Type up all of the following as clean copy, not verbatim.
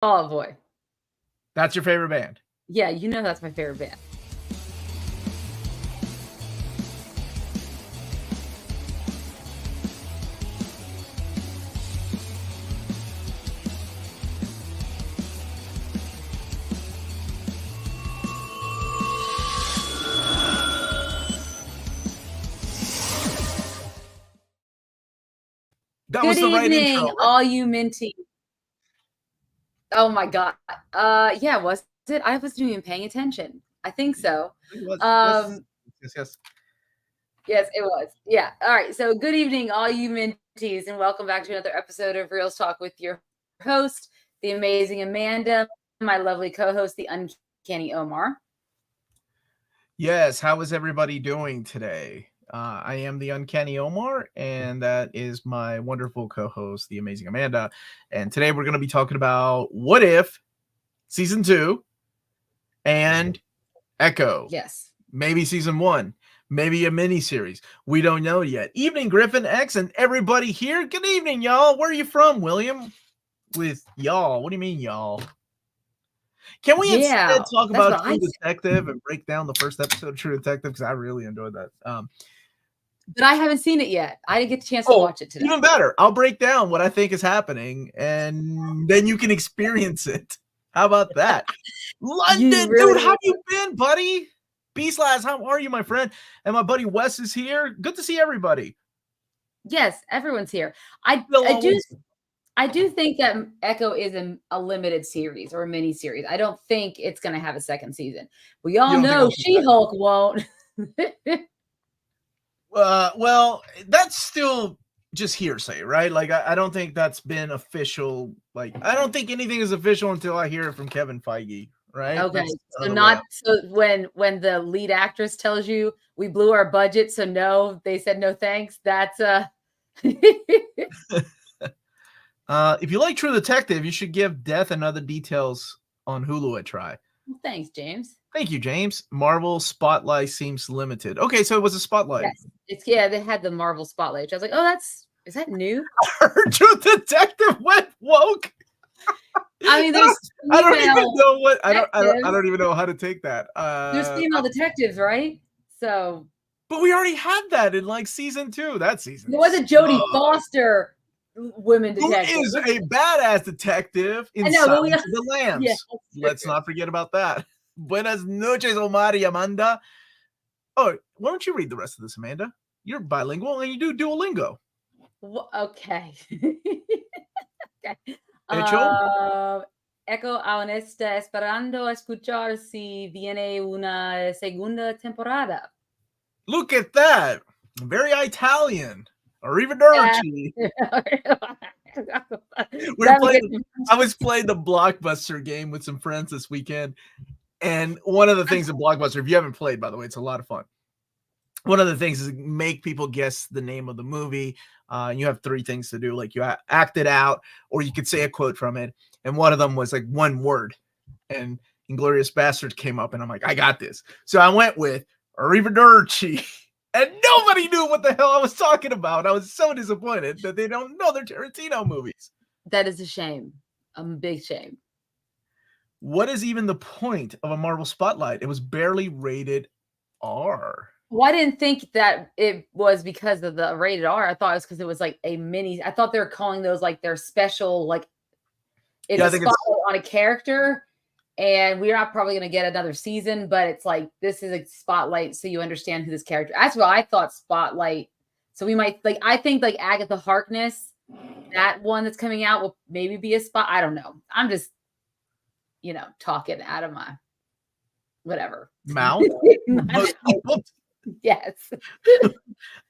Oh boy. That's your favorite band? Yeah, you know that's my favorite band. That Good was the right evening, intro, right? all you minty. Oh my god. Yeah, was it? I wasn't even paying attention. I think so. It was. Um, Yes. yes, it was. Yeah. All right. So good evening, all you minties, and welcome back to another episode of Reelz Talk with your host, the amazing Amanda, my lovely co-host, the uncanny Omar. Yes. How is everybody doing today? I am the Uncanny Omar, and that is my wonderful co-host, the amazing Amanda. And today we're going to be talking about What If Season 2 and Echo. Yes. Maybe Season 1. Maybe a mini-series. We don't know yet. Evening, Griffin X, and everybody here. Good evening, y'all. Where are you from, William? With y'all. What do you mean, y'all? Can we instead talk about True Detective and break down the first episode of True Detective? Because I really enjoyed that. But I haven't seen it yet. I didn't get a chance to watch it today. Even better. I'll break down what I think is happening, and then you can experience it. How about that? London, dude, how you been, buddy? B-Slash, how are you, my friend? And my buddy Wes is here. Good to see everybody. Yes, everyone's here. I do think that Echo is a limited series or a mini series. I don't think it's going to have a second season. We all know She-Hulk won't. Well, that's still just hearsay, right? Like, I don't think that's been official. Like, I don't think anything is official until I hear it from Kevin Feige, right? Okay, so when the lead actress tells you we blew our budget, so no, they said no thanks. That's if you like True Detective, you should give Death and Other Details on Hulu a try. Well, thanks, James. Thank you, James. Marvel Spotlight seems limited. Okay, so it was a spotlight. Yes, they had the Marvel Spotlight. I was like, oh, is that new? True Detective went woke. I mean, there's I don't even know what I don't even know how to take that. There's female detectives, right? So, but we already had that in like season 2. That season. It wasn't Jodie Foster. Women detective. Who is a badass detective in Silence of the Lambs. Yeah, let's not forget about that. Buenas noches, Omar y Amanda. Oh, why don't you read the rest of this, Amanda? You're bilingual and you do Duolingo. Okay. Okay. Echo aún está esperando escuchar si viene una segunda temporada. Look at that. Very Italian. Arrivederci. I was playing the Blockbuster game with some friends this weekend. And one of the things in Blockbuster, if you haven't played, by the way, it's a lot of fun. One of the things is make people guess the name of the movie. You have 3 things to do. Like you act it out, or you could say a quote from it. And one of them was like one word. And Inglourious Basterds came up, and I'm like, I got this. So I went with Arrivederci. And nobody knew what the hell I was talking about. I was so disappointed that they don't know their Tarantino movies. That is a shame. A big shame. What is even the point of a Marvel Spotlight? It was barely rated R. Well, I didn't think that it was because of the rated R. I thought it was because it was like a mini. I thought they were calling those like their special, like it's a spotlight on a character. And we're not probably going to get another season, but it's like, this is a spotlight. So you understand who this character, that's what I thought spotlight. So we might like, I think like Agatha Harkness, that one that's coming out will maybe be a spot. I don't know. I'm just, talking out of my whatever mouth. Yes.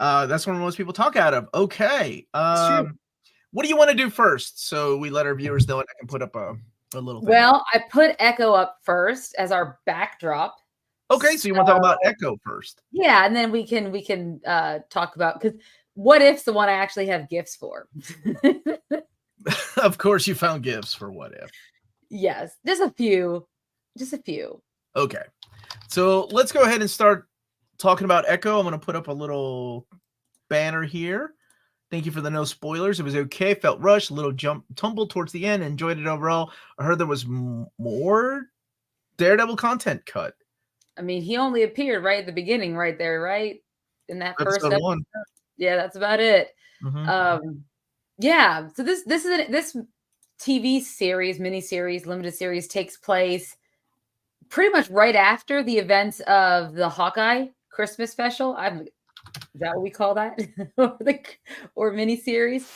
That's when most people talk out of. Okay. What do you want to do first? So we let our viewers know, and I can put up a little thing. Well, I put Echo up first as our backdrop. Okay, so you want to talk about Echo first? Yeah, and then we can talk about, because What If's the one I actually have gifts for. Of course, you found gifts for What If. Yes, just a few. Okay, so let's go ahead and start talking about Echo. I'm going to put up a little banner here, Thank you for the no spoilers. It was okay. Felt rushed. A little tumble towards the end. Enjoyed it overall. I heard there was more Daredevil content cut. I mean, he only appeared right at the beginning, right there, right in that first episode. 1. Yeah, that's about it. Mm-hmm. Yeah. So this TV series, miniseries, limited series takes place pretty much right after the events of the Hawkeye Christmas special. Is that what we call that? or miniseries?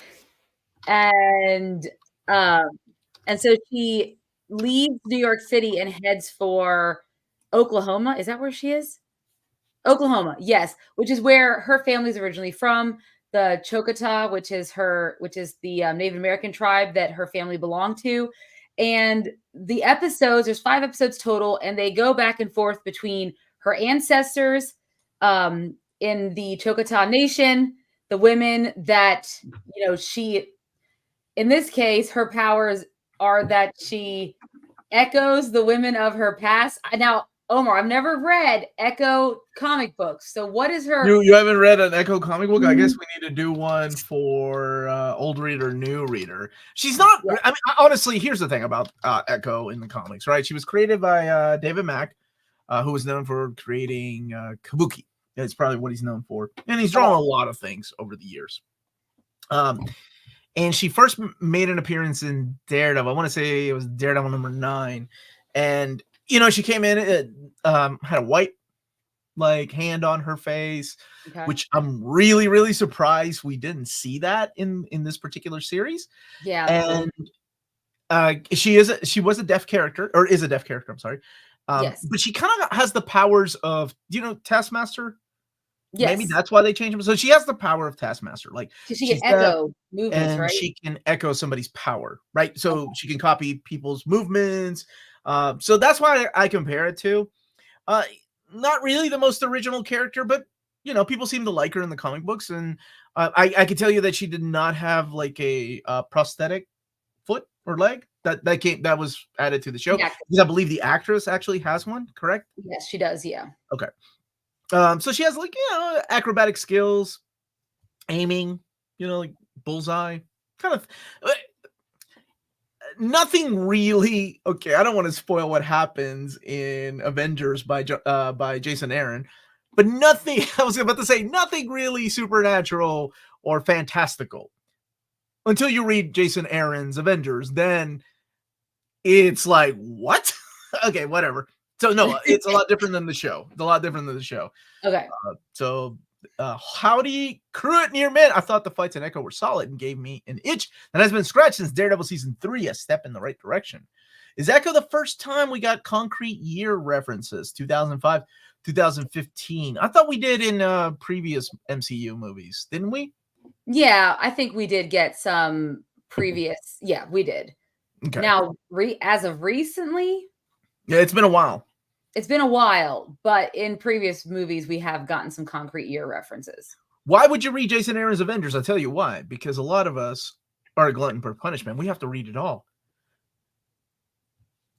And so she leaves New York City and heads for Oklahoma. Is that where she is? Oklahoma, yes, which is where her family's originally from. The Choctaw, which is the Native American tribe that her family belonged to. And the episodes, there's 5 episodes total, and they go back and forth between her ancestors in the Choctaw Nation, the women that, she, in this case, her powers are that she echoes the women of her past. Now, Omar, I've never read Echo comic books. So what is her... You haven't read an Echo comic book? I guess we need to do one for old reader, new reader. She's not... Yeah. I mean, honestly, here's the thing about Echo in the comics, right? She was created by David Mack, who was known for creating Kabuki. That's probably what he's known for. And he's drawn a lot of things over the years. And she first made an appearance in Daredevil. I want to say it was Daredevil number 9. And... she came in, had a white hand on her face, which I'm really, really surprised we didn't see that in this particular series. Yeah. And she was a deaf character, or is a deaf character. I'm sorry. Yes. But she kind of has the powers of, Taskmaster? Yes. Maybe that's why they changed him. So she has the power of Taskmaster. Like she can echo movements, and right? She can echo somebody's power, right? So she can copy people's movements. So that's why I compare it to. Not really the most original character, but people seem to like her in the comic books, and I can tell you that she did not have like a prosthetic foot or leg that was added to the show. Yeah. Because I believe the actress actually has one. Correct? Yes, she does. Yeah. Okay. So she has acrobatic skills, aiming, like bullseye, kind of. Nothing really. Okay, I don't want to spoil what happens in Avengers by Jason Aaron, but nothing. I was about to say nothing really supernatural or fantastical until you read Jason Aaron's Avengers. Then it's like, what? Okay, whatever. So no, it's a lot different than the show. It's a lot different than the show. Okay. Howdy, crew at Near Mint. I thought the fights in Echo were solid and gave me an itch that has been scratched since Daredevil season 3, a step in the right direction. Is Echo the first time we got concrete year references? 2005, 2015. I thought we did in previous MCU movies, didn't we? Yeah, I think we did get some previous. Yeah, we did. Okay. Now, as of recently? Yeah, it's been a while. It's been a while, but in previous movies, we have gotten some concrete year references. Why would you read Jason Aaron's Avengers? I'll tell you why. Because a lot of us are a glutton for punishment. We have to read it all.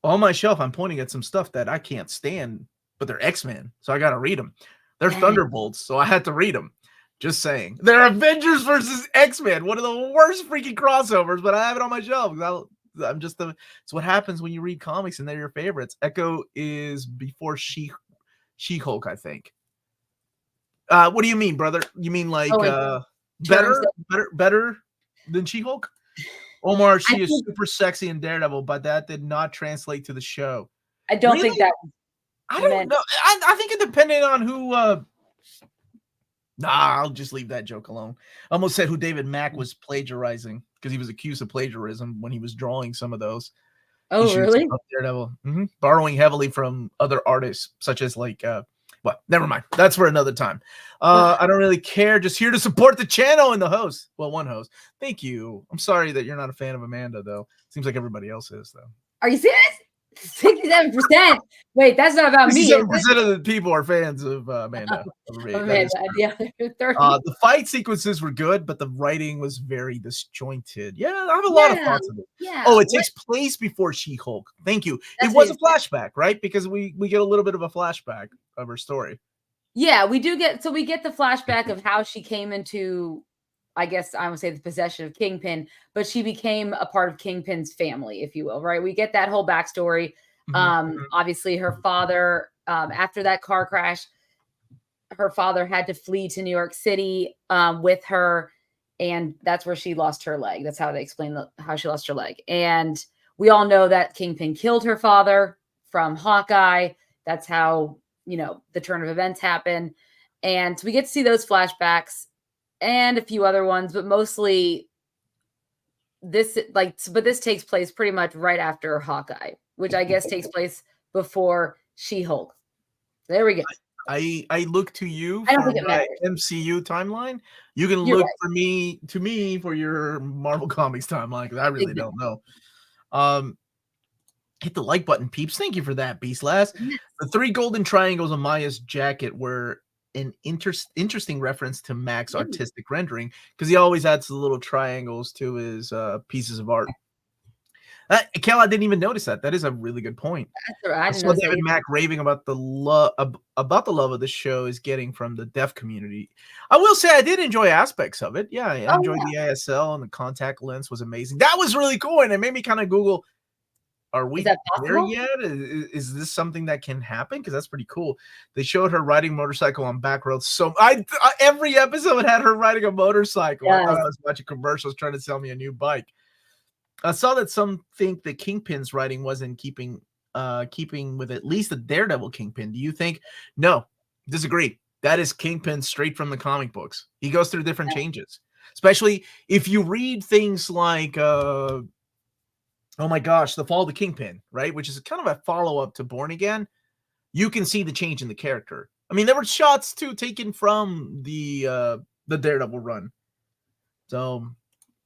On my shelf, I'm pointing at some stuff that I can't stand, but they're X-Men, so I got to read them. They're Thunderbolts, so I had to read them. Just saying. They're Avengers versus X-Men, one of the worst freaking crossovers, but I have it on my shelf. It's what happens when you read comics and they're your favorites. Echo is before She-Hulk, I think. What do you mean, brother? You mean better than She-Hulk? Omar, she is super sexy in Daredevil, but that did not translate to the show. I don't think that. I don't know. I think it depended on who. I'll just leave that joke alone. I almost said who David Mack was plagiarizing because he was accused of plagiarism when he was drawing some of those. Oh, really? Daredevil. Borrowing heavily from other artists, such as never mind. That's for another time. I don't really care. Just here to support the channel and the host. Well, one host. Thank you. I'm sorry that you're not a fan of Amanda, though. Seems like everybody else is, though. Are you serious? 67%. Wait, that's not about me. 67% of the people are fans of Amanda. The fight sequences were good, but the writing was very disjointed. Yeah, I have a lot of thoughts on it. Yeah. Oh, it takes place before She-Hulk. Thank you. It was a flashback, right? Because we get a little bit of a flashback of her story. Yeah, we do get. So we get the flashback of how she came into I guess I would say the possession of Kingpin, but she became a part of Kingpin's family, if you will, right? We get that whole backstory. Obviously her father, after that car crash, her father had to flee to New York City with her, and that's where she lost her leg. That's how they explain how she lost her leg. And we all know that Kingpin killed her father from Hawkeye. That's how, the turn of events happen. And we get to see those flashbacks and a few other ones, but mostly this takes place pretty much right after Hawkeye, which I guess takes place before She-Hulk. There we go. I look to you for my MCU timeline. You can look for me for your Marvel Comics timeline, because I really don't know. Hit the like button, peeps. Thank you for that, Beastlass. The 3 golden triangles on Maya's jacket were an interesting reference to Mac's artistic rendering, because he always adds the little triangles to his pieces of art. Kel, I didn't even notice that. That is a really good point. I saw David Mack raving about the love of the show is getting from the deaf community. I will say I did enjoy aspects of it. Yeah, I enjoyed the ASL, and the contact lens was amazing. That was really cool, and it made me kind of Google, are we there yet? Is this something that can happen? Because that's pretty cool. They showed her riding a motorcycle on back roads. So every episode had her riding a motorcycle. Yes. I thought I was watching commercials trying to sell me a new bike. I saw that some think the Kingpin's writing wasn't keeping with at least the Daredevil Kingpin. Do you think? No, disagree. That is Kingpin straight from the comic books. He goes through different changes, especially if you read things like, oh my gosh, The Fall of the Kingpin, right? Which is kind of a follow-up to Born Again. You can see the change in the character. I mean, there were shots too taken from the Daredevil run. So.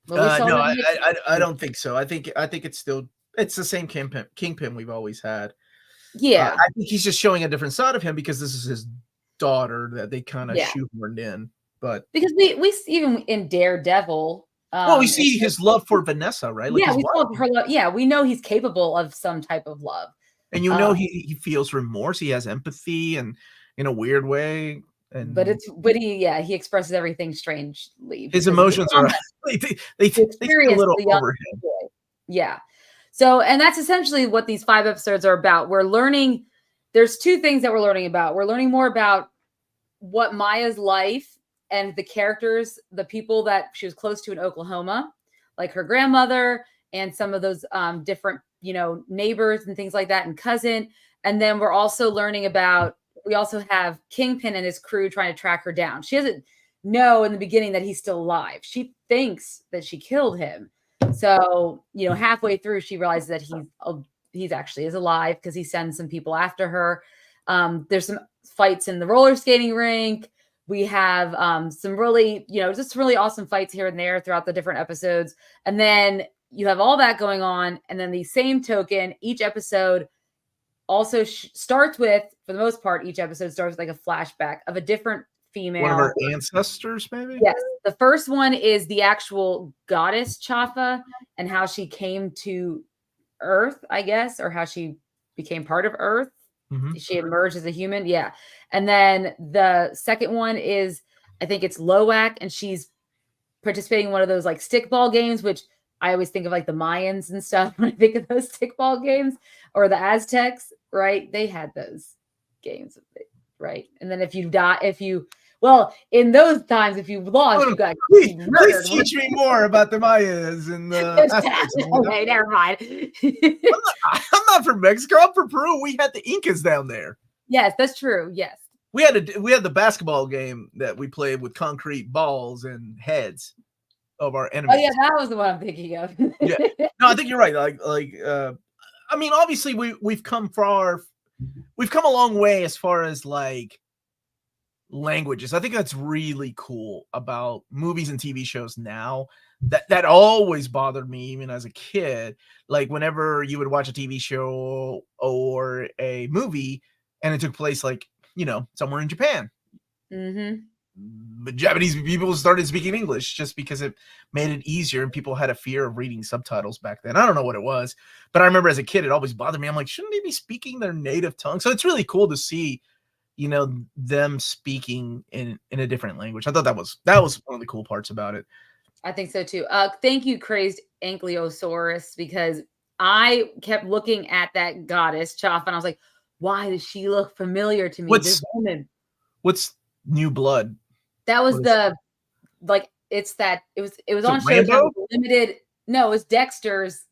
No, I don't think so. I think it's the same Kingpin we've always had. Yeah, I think he's just showing a different side of him because this is his daughter that they kind of shoehorned in. But because we even in Daredevil, we see his love for Vanessa, right? Like we saw her love. Yeah, we know he's capable of some type of love, and he feels remorse. He has empathy, and in a weird way. But he expresses everything strangely. His emotions are they feel a little over him. Yeah. So, and that's essentially what these 5 episodes are about. We're learning. There's 2 things that we're learning about. We're learning more about what Maya's life and the characters, the people that she was close to in Oklahoma, like her grandmother and some of those different, neighbors and things like that, and cousin. And then we're also learning about. We also have Kingpin and his crew trying to track her down. She doesn't know in the beginning that he's still alive. She thinks that she killed him. So, halfway through, she realizes that he's actually is alive because he sends some people after her. There's some fights in the roller skating rink. We have some really, just really awesome fights here and there throughout the different episodes. And then you have all that going on. And then the same token, each episode also starts with, for the most part, each episode starts with like a flashback of a different female. One of our ancestors, maybe? Yes. The first one is the actual goddess Chafa and how she came to Earth, I guess, or how she became part of Earth. Mm-hmm. She emerged as a human. Yeah. And then the second one is, I think it's Loak, and she's participating in one of those like stickball games, which I always think of like the Mayans and stuff when I think of those stickball games, or the Aztecs, right? They had those games, right? And then in those times, if you lost, you got please teach me more about the Mayas and Aztecs. Okay, never mind. I'm not from Mexico. I'm from Peru. We had the Incas down there. Yes, that's true. Yes. We had the basketball game that we played with concrete balls and heads of our enemies. Oh yeah, that was the one I'm thinking of. Yeah, no, I think you're right. I mean, obviously we've come a long way as far as like languages. I think that's really cool about movies and TV shows now. That always bothered me even as a kid. Like whenever you would watch a TV show or a movie and it took place like, somewhere in Japan. Mm-hmm. But Japanese people started speaking English just because it made it easier, and people had a fear of reading subtitles back then. I don't know what it was, but I remember as a kid, it always bothered me. I'm like, shouldn't they be speaking their native tongue? So it's really cool to see, them speaking in a different language. I thought that was one of the cool parts about it. I think so too. Thank you, Crazed Ankylosaurus, because I kept looking at that goddess Chaff, and I was like, why does she look familiar to me? This woman. What's New Blood? That was it was on Rambo? Limited. No, it was Dexter's,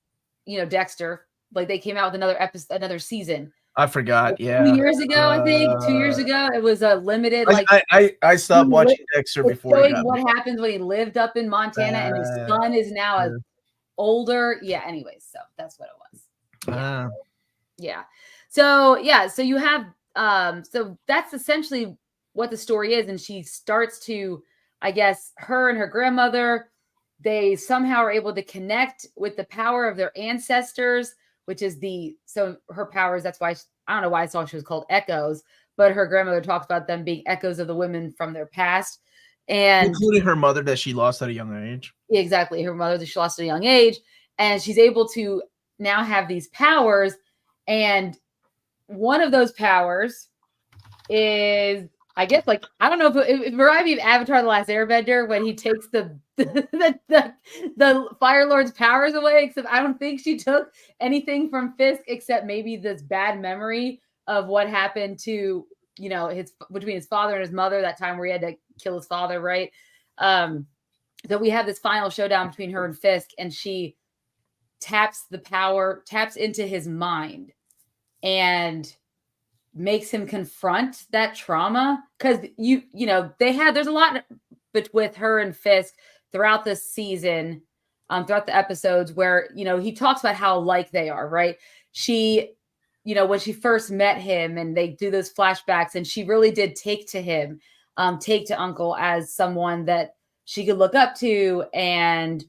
Dexter. Like they came out with another episode, another season. I forgot. Yeah. 2 years ago, I think 2 years ago, it was a limited. I stopped watching Dexter before. Showing what happens when he lived up in Montana and his son is now older. Yeah. Anyways, so that's what it was. Yeah. So you have so that's essentially what the story is, and she starts to, I guess, her and her grandmother, they somehow are able to connect with the power of their ancestors, which is her powers. That's why I don't know why I thought she was called Echoes, but her grandmother talks about them being echoes of the women from their past, and including her mother that she lost at a young age. Exactly, her mother that she lost at a young age, and she's able to now have these powers, and one of those powers is, I guess, I don't know if it reminds me of Avatar: The Last Airbender when he takes the Fire Lord's powers away. Except I don't think she took anything from Fisk except maybe this bad memory of what happened to between his father and his mother, that time where he had to kill his father, right? That we have this final showdown between her and Fisk, and she taps into his mind and makes him confront that trauma, because there's a lot with her and Fisk throughout the season, throughout the episodes where he talks about how alike they are, right? She, when she first met him and they do those flashbacks, and she really did take to Uncle as someone that she could look up to, and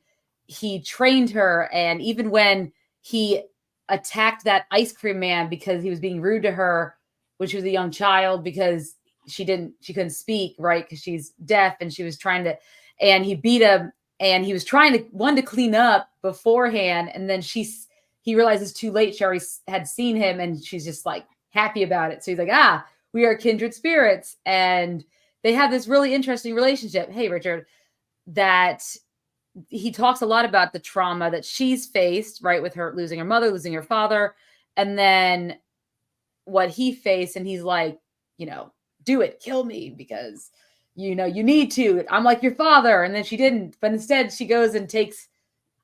he trained her. And even when he attacked that ice cream man because he was being rude to her when she was a young child, because she couldn't speak, right? Because she's deaf, and she was trying to, and he beat him, and he was trying to clean up beforehand. And then he realizes too late, she already had seen him, and she's just like happy about it. So he's like, we are kindred spirits. And they have this really interesting relationship. Hey, Richard, that he talks a lot about the trauma that she's faced, right? With her losing her mother, losing her father, and then what he faced. And he's like, do it, kill me, because you need to. I'm like your father. And then she didn't, but instead she goes and takes,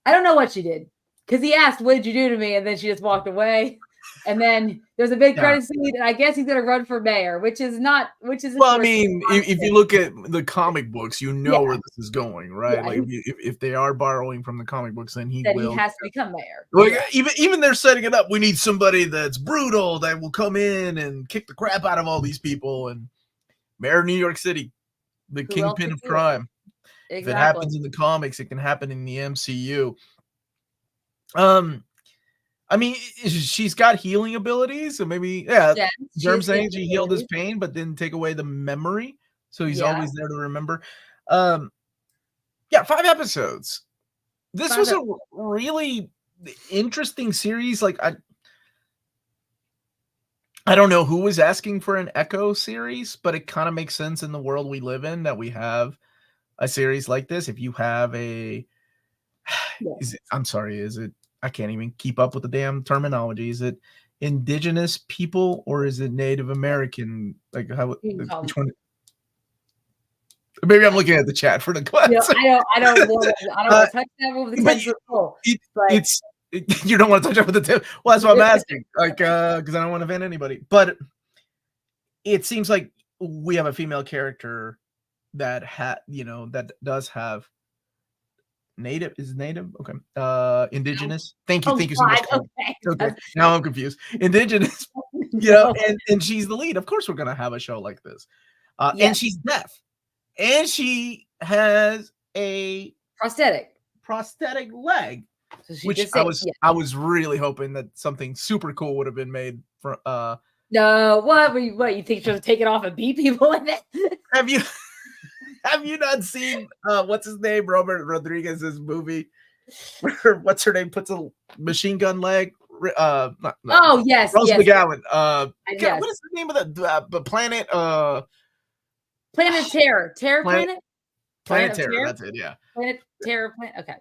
I don't know what she did, because he asked, what did you do to me? And then she just walked away. And then there's a big credit scene, and I guess he's going to run for mayor, which is. Well, I mean, if you look at the comic books, where this is going, right? Yeah, like if they are borrowing from the comic books, then he has to become mayor. Like even they're setting it up. We need somebody that's brutal that will come in and kick the crap out of all these people, and mayor of New York City, the kingpin of crime. Exactly. If it happens in the comics, it can happen in the MCU. I mean, she's got healing abilities, so maybe, Germ saying she healed his pain, but didn't take away the memory, so he's always there to remember. 5 episodes. This was a really interesting series. Like, I don't know who was asking for an Echo series, but it kind of makes sense in the world we live in that we have a series like this. If you have I can't even keep up with the damn terminology. Is it indigenous people or is it Native American? Like which one? Maybe I'm looking at the chat for the class. I don't want to touch that with the tentacles. You don't want to touch that with the tip. Well, that's what I'm asking. Like, because I don't want to offend anybody. But it seems like we have a female character that that does have native. Okay. Indigenous. Thank you so much. Okay. Now I'm confused. Indigenous. And she's the lead. Of course we're gonna have a show like this. And she's deaf. And she has a prosthetic leg. So I was really hoping that something super cool would have been made for No, what you think she'll take it off and beat people with it? Have you not seen what's his name? Robert Rodriguez's movie where what's her name puts a machine gun leg Oh yes, Rose yes. McGowan. Yes. What is the name of the planet? Planet Terror. Planet Terror. That's it. Yeah. Planet Terror. Okay.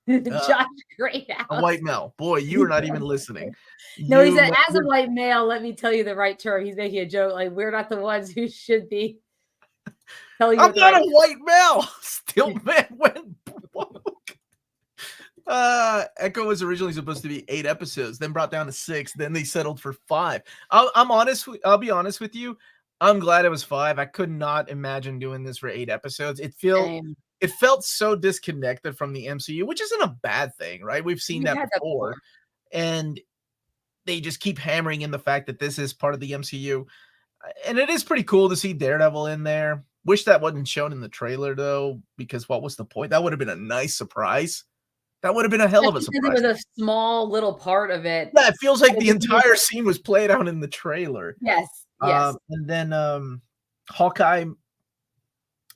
Josh Greathouse. A white male. Boy, you are not even listening. No, he said, as a white male, let me tell you the right term. He's making a joke. Like, we're not the ones who should be telling you. I'm not a white male. Still, man, went broke. Echo was originally supposed to be 8 episodes, then brought down to 6. Then they settled for 5. I'll be honest with you. I'm glad it was 5. I could not imagine doing this for 8 episodes. It felt so disconnected from the MCU, which isn't a bad thing, right? We've seen that before. And they just keep hammering in the fact that this is part of the MCU. And it is pretty cool to see Daredevil in there. Wish that wasn't shown in the trailer, though, because what was the point? That would have been a nice surprise. That would have been a hell of a surprise. It was a small little part of it. Yeah, it feels like the entire scene was played out in the trailer. Yes, yes. And then Hawkeye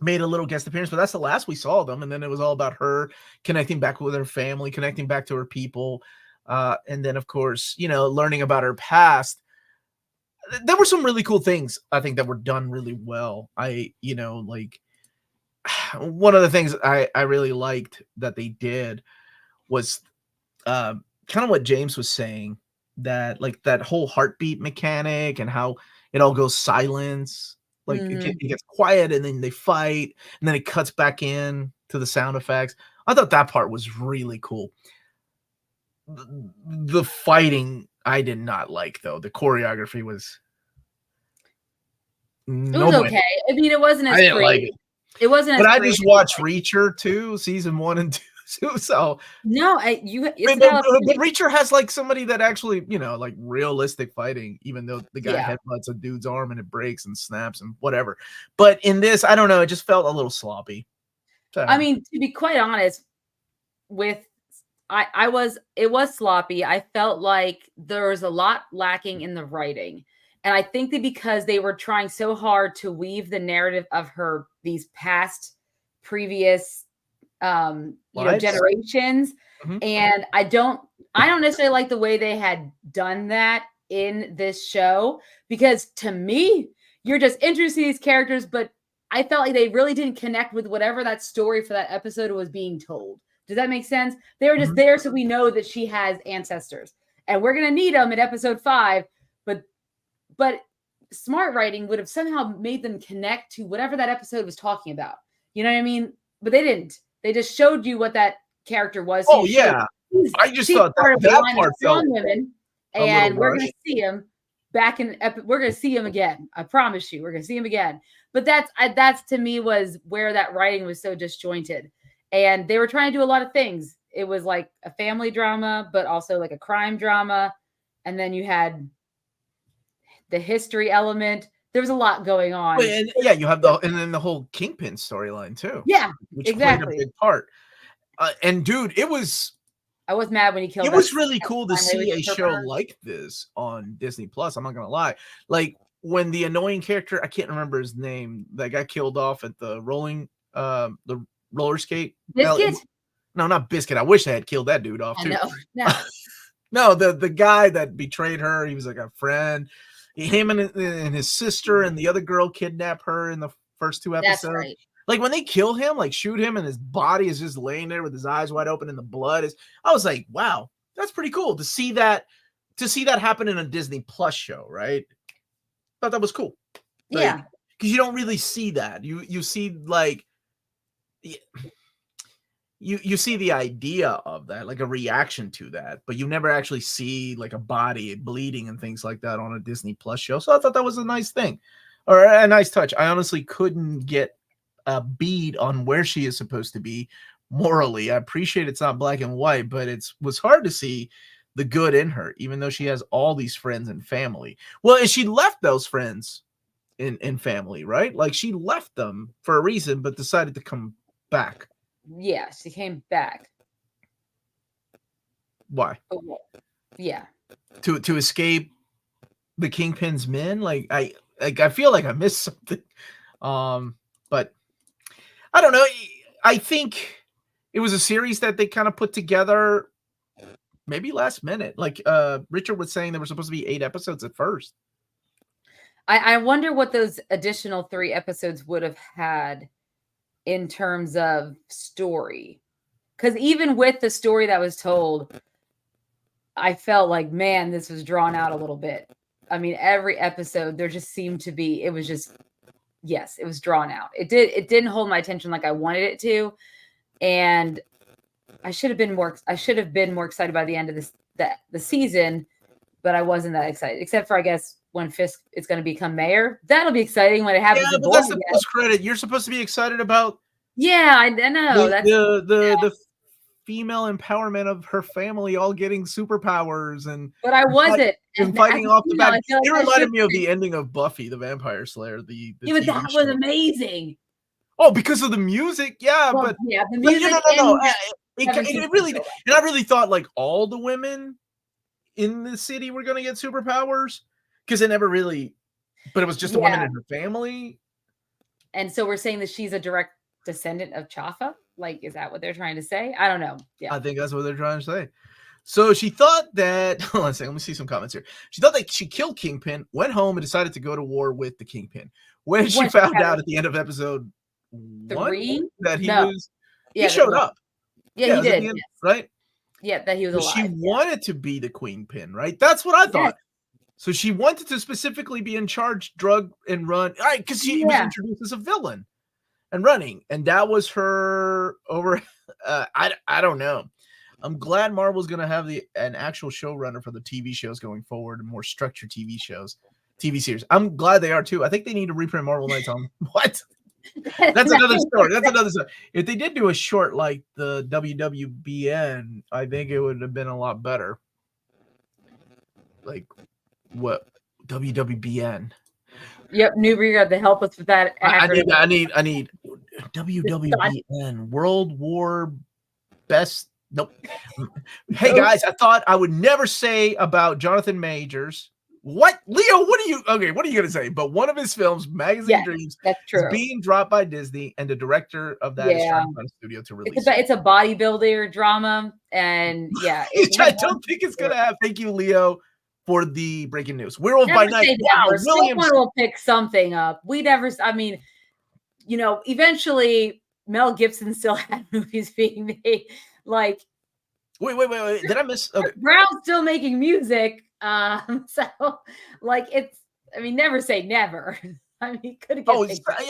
made a little guest appearance, but that's the last we saw of them. And then it was all about her connecting back with her family, connecting back to her people. And then, of course, learning about her past. There were some really cool things, I think, that were done really well. One of the things I really liked that they did was kind of what James was saying, that like that whole heartbeat mechanic and how it all goes silence. Like it gets quiet and then they fight and then it cuts back in to the sound effects. I thought that part was really cool. The fighting I did not like, though. The choreography was okay. I mean, it wasn't as I didn't like it. It wasn't. But I just watched Reacher too, season 1 and 2. So no, but Reacher has like somebody that actually, like realistic fighting, even though the guy headbutts a dude's arm and it breaks and snaps and whatever. But in this, I don't know, it just felt a little sloppy. So, I mean, to be quite honest, it was sloppy. I felt like there was a lot lacking in the writing. And I think that because they were trying so hard to weave the narrative of these previous generations. And I don't necessarily like the way they had done that in this show, because to me, you're just introducing these characters, but I felt like they really didn't connect with whatever that story for that episode was being told. Does that make sense? They were just there so we know that she has ancestors, and we're going to need them in episode 5, but smart writing would have somehow made them connect to whatever that episode was talking about. You know what I mean? But they didn't. They just showed you what that character was. Oh, yeah. I just thought that part felt women, and we're going to see him back in. We're going to see him again. I promise you, we're going to see him again. But that's to me was where that writing was so disjointed, and they were trying to do a lot of things. It was like a family drama, but also like a crime drama, and then you had the history element. There was a lot going on. And, you have and then the whole Kingpin storyline too. Yeah, which played a big part. And dude, I was mad when he killed. It was really cool to see a show like this on Disney Plus. I'm not gonna lie. Like when the annoying character, I can't remember his name, that got killed off at the the roller skate. Biscuit? No, not Biscuit. I wish I had killed that dude off too. No. No, the guy that betrayed her. He was like a friend. Him and his sister and the other girl kidnap her in the first 2 episodes. That's right. Like when they kill him, like shoot him, and his body is just laying there with his eyes wide open and the blood is. I was like, wow, that's pretty cool to see that. To see that happen in a Disney Plus show, right? Thought that was cool. Yeah, because you don't really see that. You see like. You see the idea of that, like a reaction to that, but you never actually see like a body bleeding and things like that on a Disney Plus show. So I thought that was a nice thing, or a nice touch. I honestly couldn't get a bead on where she is supposed to be morally. I appreciate it's not black and white, but was hard to see the good in her, even though she has all these friends and family. Well, and she left those friends in family, right? Like she left them for a reason, but decided to come back. Yeah, she came back. Why? Yeah. To escape the Kingpin's men. Like I feel like I missed something. But I don't know. I think it was a series that they kind of put together maybe last minute. Like Richard was saying, there were supposed to be 8 episodes at first. I wonder what those additional 3 episodes would have had in terms of story. Because even with the story that was told, I felt like, man, this was drawn out a little bit. I mean, every episode there just seemed to be, it was just, yes, it was drawn out. It didn't hold my attention like I wanted it to. And I should have been more excited by the end of the season, but I wasn't that excited, except for, I guess, when Fisk is going to become mayor. That'll be exciting when it happens. Yeah, but that's the post credit. You're supposed to be excited about. Yeah, I know. The female empowerment of her family all getting superpowers but I wasn't and fighting off the bad. It reminded me of the ending of Buffy the Vampire Slayer. Yeah, but that was amazing. Oh, because of the music, yeah, well, but yeah, the music. No. It really, and I really thought like all the women in the city were going to get superpowers because it never really, but it was just the women in her family. And so we're saying that she's a direct descendant of Chafa. Like, is that what they're trying to say? I don't know. Yeah, I think that's what they're trying to say. So she thought that, hold on a second, let me see some comments here. She thought that she killed Kingpin, went home, and decided to go to war with the Kingpin. When she found out at the end of episode 3 that he showed up. Yeah, he did. Yes. Right? Yeah, that he was alive. She wanted to be the Queenpin, right? That's what I thought. Yes. So she wanted to specifically be in charge, drug, and run. All right, because she was introduced as a villain and running. And that was her over. I don't know. I'm glad Marvel's going to have an actual showrunner for the TV shows going forward and more structured TV series. I'm glad they are too. I think they need to reprint Marvel Knights on what? That's another story. If they did do a short like the WWBN, I think it would have been a lot better. Like what WWBN? Yep, Newbury, you have to help us with that. I need WWBN World War Best. Nope. Hey guys, I thought I would never say about Jonathan Majors. What, Leo? What are you gonna say? But one of his films, Magazine Dreams, that's true, is being dropped by Disney, and the director of that is trying to find a studio to release. It's a bodybuilder drama, and I don't think it's gonna have. Thank you, Leo, for the breaking news. Werewolf by Night. Wow, someone will pick something up. Eventually Mel Gibson still had movies being made. Like, wait, did I miss? Okay. Brown's still making music. So like never say never. I mean, could have.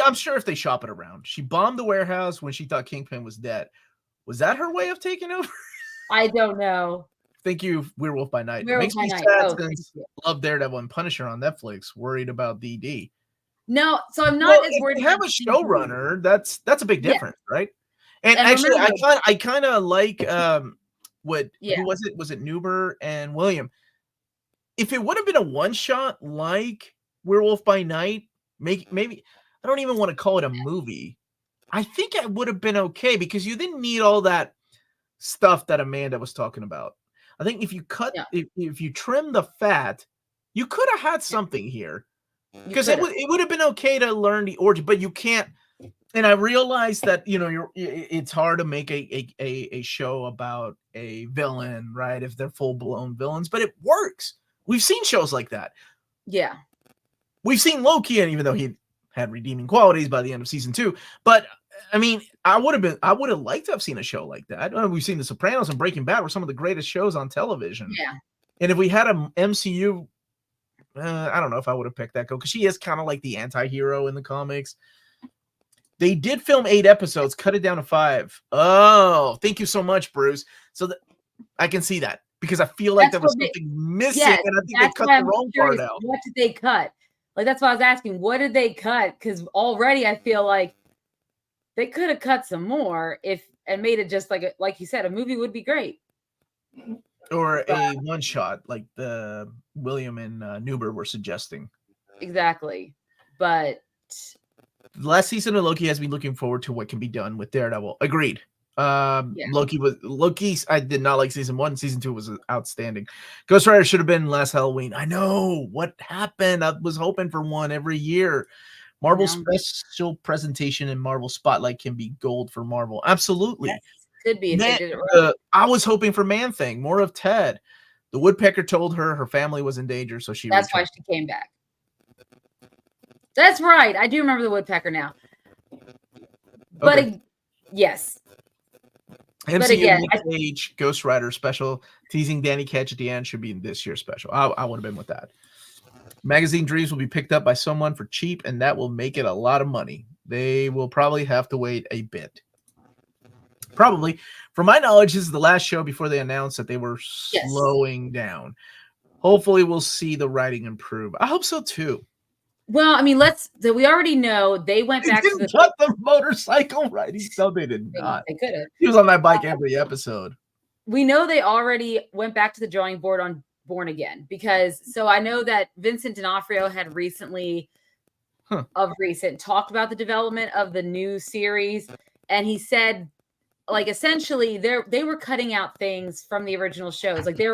I'm sure if they shop it around. She bombed the warehouse when she thought Kingpin was dead. Was that her way of taking over? I don't know. Thank you, Werewolf by Night. It makes me sad since Love Daredevil and Punisher on Netflix. Worried about DD. No, so I'm not as worried. If you have a showrunner, that's a big difference, right? And actually, I kind of like who was it? Was it Newber and William? If it would have been a one shot like Werewolf by Night, maybe I don't even want to call it a movie. I think it would have been okay because you didn't need all that stuff that Amanda was talking about. I think if you if you trim the fat, you could have had something here because it would have been okay to learn the origin, but you can't. And I realized that it's hard to make a show about a villain, right? If they're full blown villains, but it works. We've seen shows like that. Yeah. We've seen Loki, and even though he had redeeming qualities by the end of season 2, but I mean, I would have liked to have seen a show like that. We've seen The Sopranos and Breaking Bad were some of the greatest shows on television. Yeah. And if we had a MCU, I don't know if I would have picked that girl because she is kind of like the anti-hero in the comics. They did film 8 episodes, cut it down to 5. Oh, thank you so much, Bruce. So I can see that. Because I feel like there was something missing, and I think they cut the wrong part out. What did they cut? Like, that's why I was asking, what did they cut? Because already I feel like they could have cut some more and made it just like you said, a movie would be great. Or a one shot, like the William and Newber were suggesting. Exactly. But the last season of Loki has me looking forward to what can be done with Daredevil. Agreed. Loki. I did not like season 1. Season 2 was outstanding. Ghost Rider should have been last Halloween. I know what happened. I was hoping for one every year. Marvel special presentation and Marvel Spotlight can be gold for Marvel. Absolutely. Yes. Could be if they did it right. I was hoping for Man-Thing, more of Ted. The woodpecker told her family was in danger, so she That's returned. why she came back. That's right. I do remember the woodpecker now. But yes. MCU but again, Nick Cage, Ghost Rider special, teasing Danny Ketch at the end should be in this year's special. I would have been with that. Magazine Dreams will be picked up by someone for cheap, and that will make it a lot of money. They will probably have to wait a bit. Probably. From my knowledge, this is the last show before they announced that they were slowing down. Hopefully, we'll see the writing improve. I hope so, too. Well, I mean, we already know they went back to the motorcycle riding. No, they did not. They could have. He was on that bike every episode. We know they already went back to the drawing board on Born Again so I know that Vincent D'Onofrio had recently talked about the development of the new series, and he said, like, essentially they were cutting out things from the original shows. Like there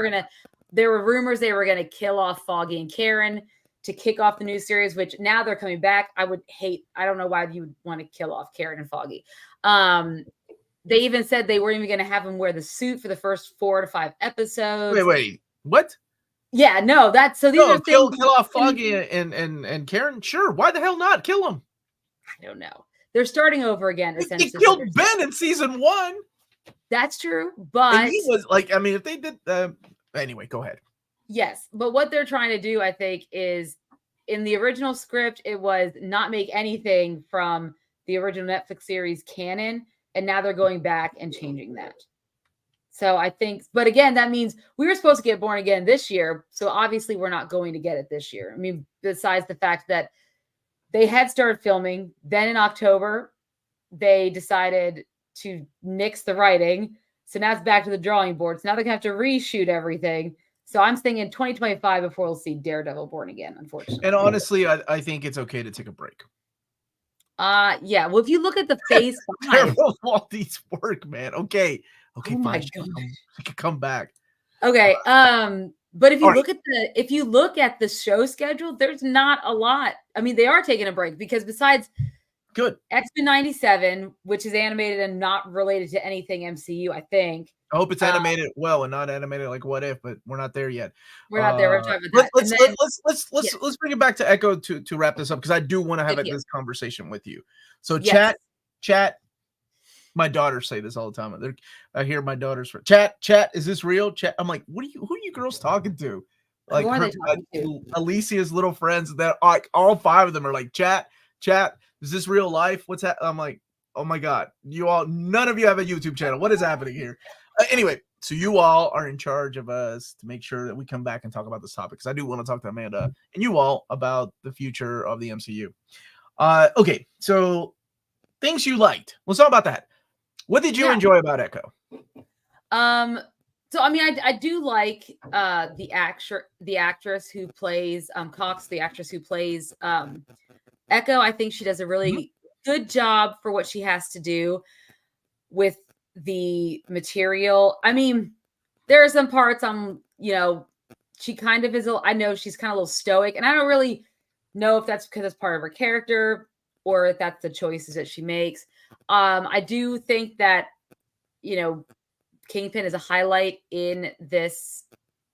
were rumors they were gonna kill off Foggy and Karen to kick off the new series, which now they're coming back. I don't know why you would want to kill off Karen and Foggy. They even said they weren't even going to have him wear the suit for the first 4 to 5 episodes. Wait, what? Yeah, no, these are kill off Foggy and Karen. Sure, why the hell not kill him? I don't know. They're starting over again. Essentially, they killed Ben in season 1. That's true, but and he was like, I mean, if they did, anyway, go ahead. Yes, but what they're trying to do, I think, is in the original script, it was not make anything from the original Netflix series canon, and now they're going back and changing that. So I think, but again, that means we were supposed to get Born Again this year, so obviously we're not going to get it this year. I mean, besides the fact that they had started filming, then in October, they decided to nix the writing, so now it's back to the drawing board. So now they're going to have to reshoot everything. So I'm thinking 2025 before we'll see Daredevil Born Again, unfortunately. And honestly, I think it's okay to take a break. Yeah. Well, if you look at the phase 5, all these work, man. Okay, oh fine. My she can come back. Okay. But if you look at the show schedule, there's not a lot. I mean, they are taking a break because besides X-Men 97, which is animated and not related to anything MCU, I think. I hope it's animated well and not animated like What If, but we're not there yet. We're not there. We're talking about that. Let's bring it back to Echo to wrap this up because I do want to have this conversation with you. So chat. My daughters say this all the time. I hear my daughters chat. Is this real? Chat. I'm like, who are you girls talking to? Like Alicia's little friends that like all 5 of them are like chat. Is this real life? What's that? I'm like, oh my God, none of you have a YouTube channel. What is happening here? Anyway, so you all are in charge of us to make sure that we come back and talk about this topic because I do want to talk to Amanda and you all about the future of the MCU. Okay, so things you liked. Let's talk about that. What did you enjoy about Echo? So I mean, I do like the actress who plays Cox, the actress who plays Echo. I think she does a really good job for what she has to do with the material. I mean, there are some parts she kind of is. I know she's kind of a little stoic, and I don't really know if that's because it's part of her character or if that's the choices that she makes. I do think that Kingpin is a highlight in this,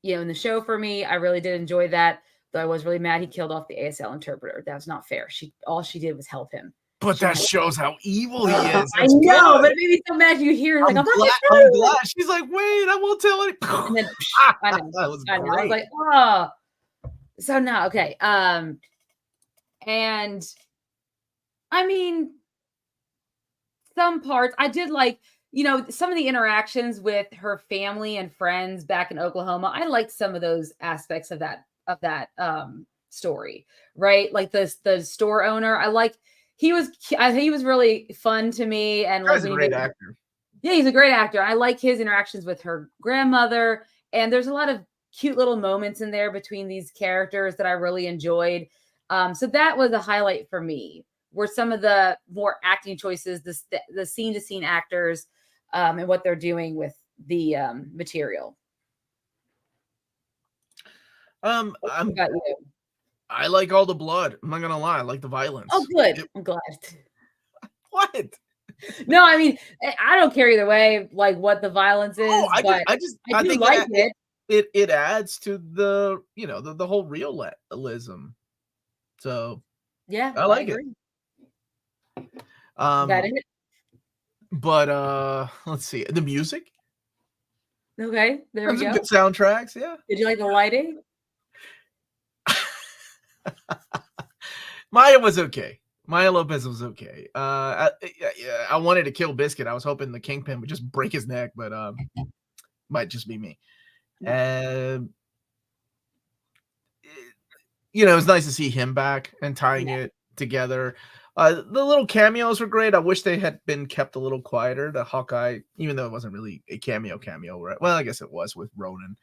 in the show for me. I really did enjoy that, though I was really mad he killed off the ASL interpreter. That was not fair. All she did was help him. But that shows how evil he is. I know, but it made me so mad you hear like, I'm glad. She's like, wait, I won't tell anyone. And then, I know. That was I great. was like, oh. So no, okay. And I mean, some parts I did like, some of the interactions with her family and friends back in Oklahoma. I liked some of those aspects of that story, right? Like the store owner. He was really fun to me, and he's a great actor. Yeah, he's a great actor. I like his interactions with her grandmother, and there's a lot of cute little moments in there between these characters that I really enjoyed. So that was a highlight for me. Were some of the more acting choices, the scene to scene actors, and what they're doing with the material. I like all the blood. I'm not gonna lie. I like the violence. Oh, good. I'm glad. What? No, I mean, I don't care either way, like what the violence is, Oh, but I do think like it. it adds to the, you know, the whole realism. So Yeah, I I like it. agree. That it? But let's see. The music. Okay, there we Some go. good soundtracks, yeah. Did you like the lighting? Maya was okay. Maya Lopez was okay. I wanted to kill Biscuit. I was hoping the Kingpin would just break his neck, but might just be me. And you know, it was nice to see him back and tying it together. The little cameos were great. I wish they had been kept a little quieter. The Hawkeye, even though it wasn't really a cameo, right? Well, I guess it was with Ronan,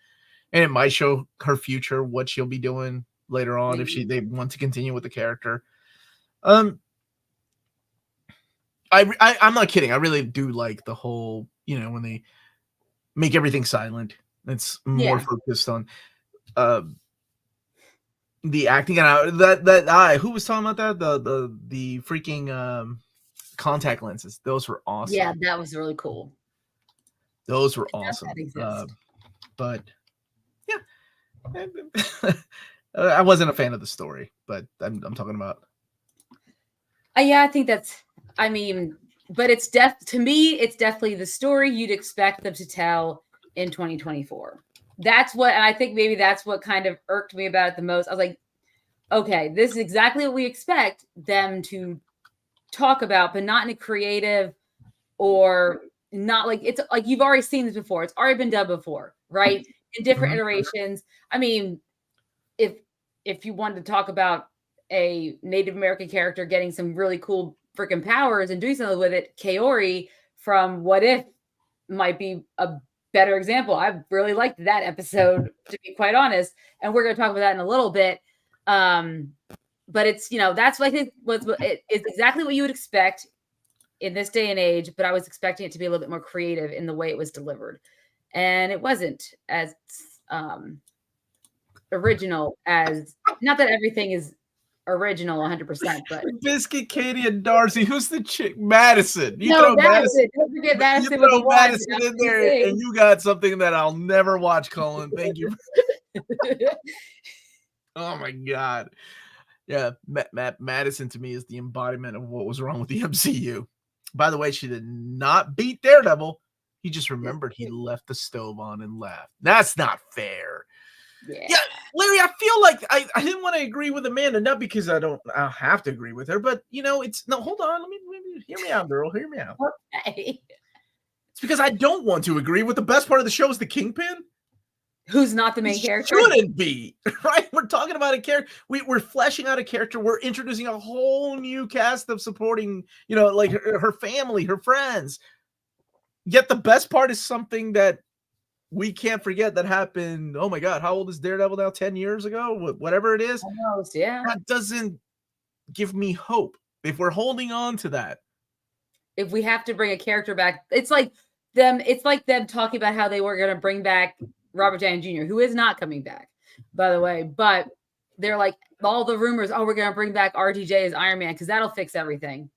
and it might show her future, what she'll be doing later on if they want to continue with the character. I'm not kidding. I really do like the whole, you know, when they make everything silent. It's more focused on the acting, and who was talking about that? The freaking contact lenses. Those were awesome. Yeah, that was really cool. Those were awesome. But yeah, I wasn't a fan of the story, but I'm talking about. Yeah, I think that's. I mean, but it's to me, it's definitely the story you'd expect them to tell in 2024. That's what, and I think maybe that's what kind of irked me about it the most. I was like, okay, this is exactly what we expect them to talk about, but not in a creative or not like it's like you've already seen this before. It's already been done before, right? In different iterations. I mean, if you wanted to talk about a Native American character getting some really cool freaking powers and doing something with it, Kaori from What If might be a better example. I really liked that episode, to be quite honest, and we're going to talk about that in a little bit. But it's, you know, that's what I think it's exactly what you would expect in this day and age, but I was expecting it to be a little bit more creative in the way it was delivered, and it wasn't as original as, not that everything is original 100%, but Biscuit, Katie, and Darcy. Who's the chick? Madison. You throw Madison. Don't forget Madison. You throw Madison in there, and you got something that I'll never watch, Colin. Thank you. Oh my God. Yeah, Madison to me is the embodiment of what was wrong with the MCU. By the way, she did not beat Daredevil. He just remembered he left the stove on and left. That's not fair. Yeah, Larry, I feel like I didn't want to agree with Amanda, not because I'll have to agree with her, but you know, hold on, let me hear me out, girl. Hear me out. Okay. It's because I don't want to agree with the best part of the show is the Kingpin. Who's not the main character? Shouldn't be, right? We're talking about a character. We're fleshing out a character. We're introducing a whole new cast of supporting, you know, like her family, her friends. Yet the best part is something that we can't forget that happened. Oh my God, how old is Daredevil now? 10 years ago? Whatever it is. Almost, yeah. That doesn't give me hope. If we're holding on to that. If we have to bring a character back, it's like them talking about how they were going to bring back Robert Downey Jr., who is not coming back, by the way. But they're like, all the rumors, we're going to bring back RDJ as Iron Man because that'll fix everything.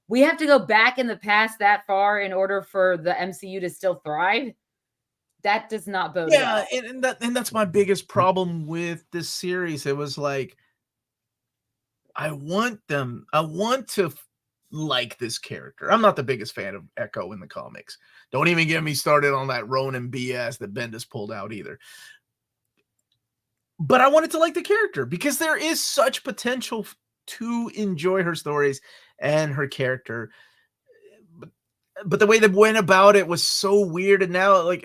We have to go back in the past that far in order for the MCU to still thrive. That does not bode well. And that's my biggest problem with this series. It was like, I want to like this character. I'm not the biggest fan of Echo in the comics. Don't even get me started on that Ronin BS that Bendis pulled out either. But I wanted to like the character because there is such potential to enjoy her stories and her character. But the way they went about it was so weird. And now, like,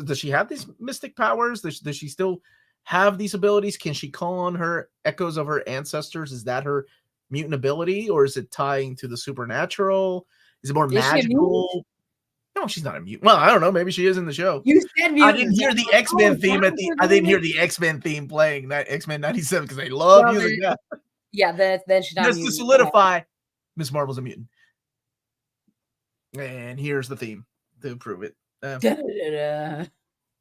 does she have these mystic powers? Does she still have these abilities? Can she call on her echoes of her ancestors? Is that her mutant ability, or is it tying to the supernatural? Is it more magical? No, she's not a mutant. Well, I don't know. Maybe she is in the show. You said mutant. I didn't hear the X-Men theme I didn't hear the X-Men theme playing that X-Men 97 because they love music. Yeah, then she's not. Just to solidify, Miss Marvel's a mutant. And here's the theme to prove it.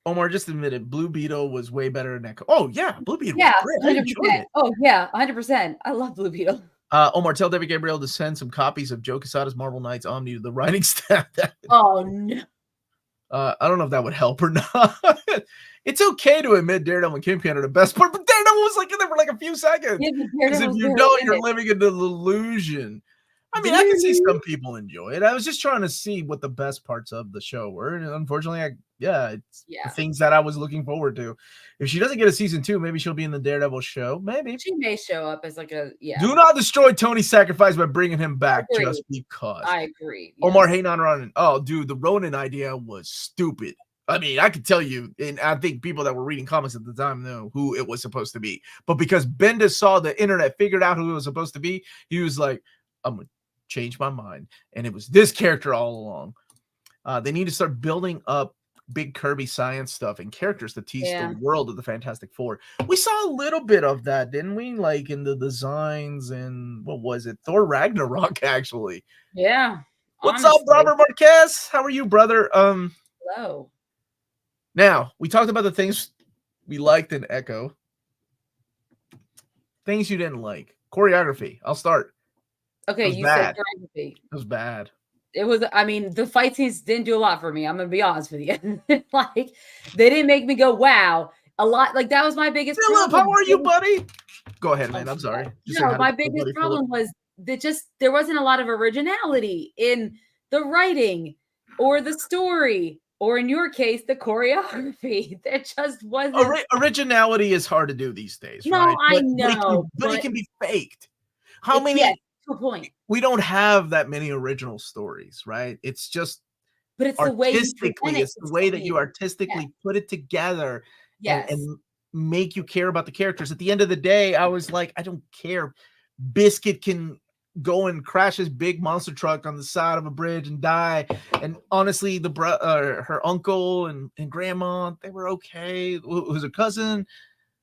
Omar just admitted Blue Beetle was way better than Echo. Oh yeah, Blue Beetle was great. 100%. Oh yeah, 100%. I love Blue Beetle. Omar, tell David Gabriel to send some copies of Joe Quesada's Marvel Knights Omni to the writing staff. Oh no. I don't know if that would help or not. It's okay to admit Daredevil and Kingpin are the best part, but Daredevil was like in there for like a few seconds. Because if you don't, you're living in the illusion. I mean, I can see some people enjoy it. I was just trying to see what the best parts of the show were. And unfortunately, it's the things that I was looking forward to. If she doesn't get a season 2, maybe she'll be in the Daredevil show. Maybe. She may show up as like a, Do not destroy Tony's sacrifice by bringing him back just because. I agree. Omar, hating on Ronan. Oh, dude, the Ronan idea was stupid. I mean, I could tell you, and I think people that were reading comics at the time know who it was supposed to be. But because Bendis saw the internet, figured out who it was supposed to be, he was like, I'm going to change my mind. And it was this character all along. They need to start building up big Kirby science stuff and characters to tease the world of the Fantastic Four. We saw a little bit of that, didn't we? Like in the designs and what was it? Thor Ragnarok, actually. Yeah. What's up, Robert Marquez? How are you, brother? Hello. Now, we talked about the things we liked in Echo. Things you didn't like. Choreography. I'll start. Okay, you said choreography. It was bad. It was, I mean, the fight scenes didn't do a lot for me. I'm going to be honest with you. Like, they didn't make me go, wow. A lot. Like, that was my biggest problem. How are you, buddy? Go ahead, man. I'm sorry. No, my biggest problem was that there wasn't a lot of originality in the writing or the story. Or in your case, the choreography. That just wasn't. Originality is hard to do these days, no, right? I know. But it can be faked. How many? Yes, to a point. We don't have that many original stories, right? It's just. But it's the way it's the way that you artistically put it together and make you care about the characters. At the end of the day, I was like, I don't care. Biscuit can go and crash his big monster truck on the side of a bridge and die. And honestly, her uncle and grandma, they were okay. It was a cousin.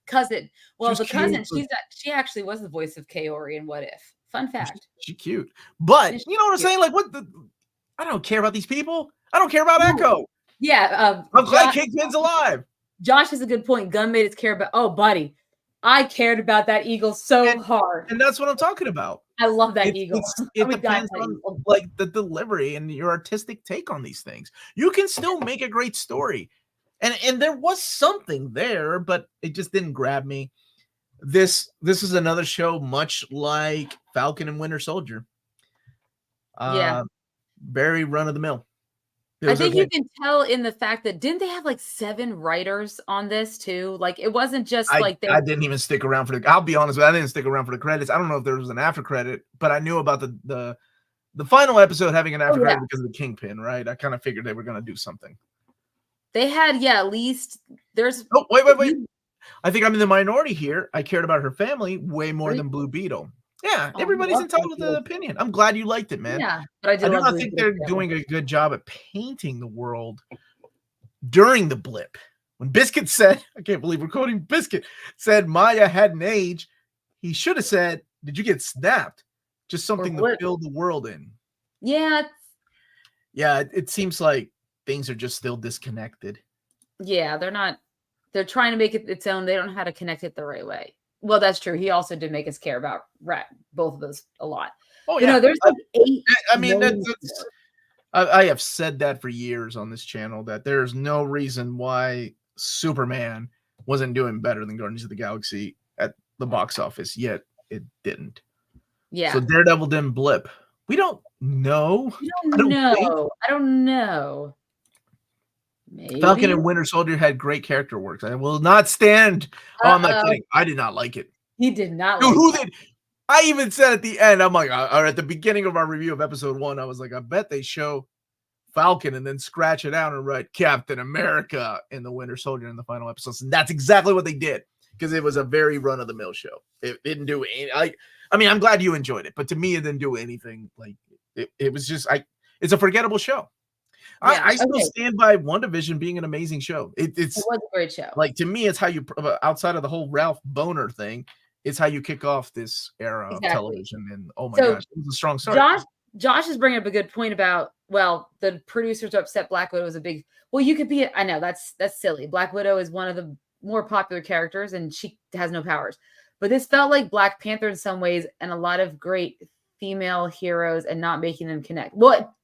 Well, the cousin, she actually was the voice of Kaori in What If. Fun fact. She's cute. But you know what I'm saying? Like, I don't care about these people. I don't care about Echo. Yeah. I'm glad Kingpin's alive. Josh has a good point. Gunn made us care about, oh, buddy. I cared about that eagle hard. And that's what I'm talking about. I love that eagle. It depends on like the delivery and your artistic take on these things. You can still make a great story. And there was something there, but it just didn't grab me. This is another show much like Falcon and Winter Soldier. Very run of the mill. I think you can tell in the fact that didn't they have like 7 writers on this too? Like it wasn't just I didn't even stick around for I'll be honest with you, I didn't stick around for the credits. I don't know if there was an after credit, but I knew about the final episode having an after credit because of the Kingpin, right? I kind of figured they were going to do something. They had, at least there's. Oh, wait. I think I'm in the minority here. I cared about her family way more than Blue Beetle. Yeah, everybody's entitled to the opinion. I'm glad you liked it, man. Yeah, but I do not think they're doing a good job at painting the world during the blip. When Biscuit said, I can't believe we're quoting Biscuit, said Maya hadn't aged, he should have said, did you get snapped? Just something to fill the world in. Yeah. Yeah, it seems like things are just still disconnected. Yeah, they're trying to make it its own. They don't know how to connect it the right way. Well, that's true. He also did make us care about both of those a lot. Oh, yeah. There's like 8. I mean, I have said that for years on this channel, that there's no reason why Superman wasn't doing better than Guardians of the Galaxy at the box office, yet it didn't. Yeah. So Daredevil didn't blip. We don't know. I don't know. Maybe. Falcon and Winter Soldier had great character works. I will not stand. I'm not kidding. I did not like it. He did not. Dude, I even said at the end, I'm like, or at the beginning of our review of episode 1, I was like, I bet they show Falcon and then scratch it out and write Captain America in the Winter Soldier in the final episodes. And that's exactly what they did, because it was a very run-of-the-mill show. It didn't do any. I mean, I'm glad you enjoyed it, but to me, it didn't do anything. Like it was just it's a forgettable show. Yeah, I still stand by WandaVision being an amazing show. It was a great show. Like, to me, it's how you, outside of the whole Ralph Boner thing, it's how you kick off this era of television. And oh my gosh, it was a strong start. Josh is bringing up a good point about, the producers are upset Black Widow was a big. Well, you could be. I know that's silly. Black Widow is one of the more popular characters, and she has no powers. But this felt like Black Panther in some ways, and a lot of great female heroes and not making them connect. Well,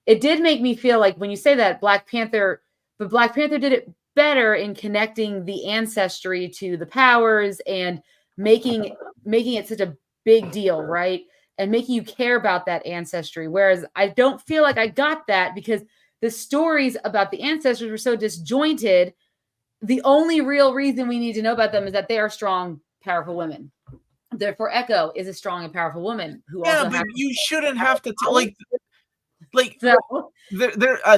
it did make me feel like when you say that Black Panther did it better in connecting the ancestry to the powers and making it such a big deal, right? And making you care about that ancestry. Whereas I don't feel like I got that because the stories about the ancestors were so disjointed. The only real reason we need to know about them is that they are strong, powerful women. Therefore, Echo is a strong and powerful woman who also but has you shouldn't have to so,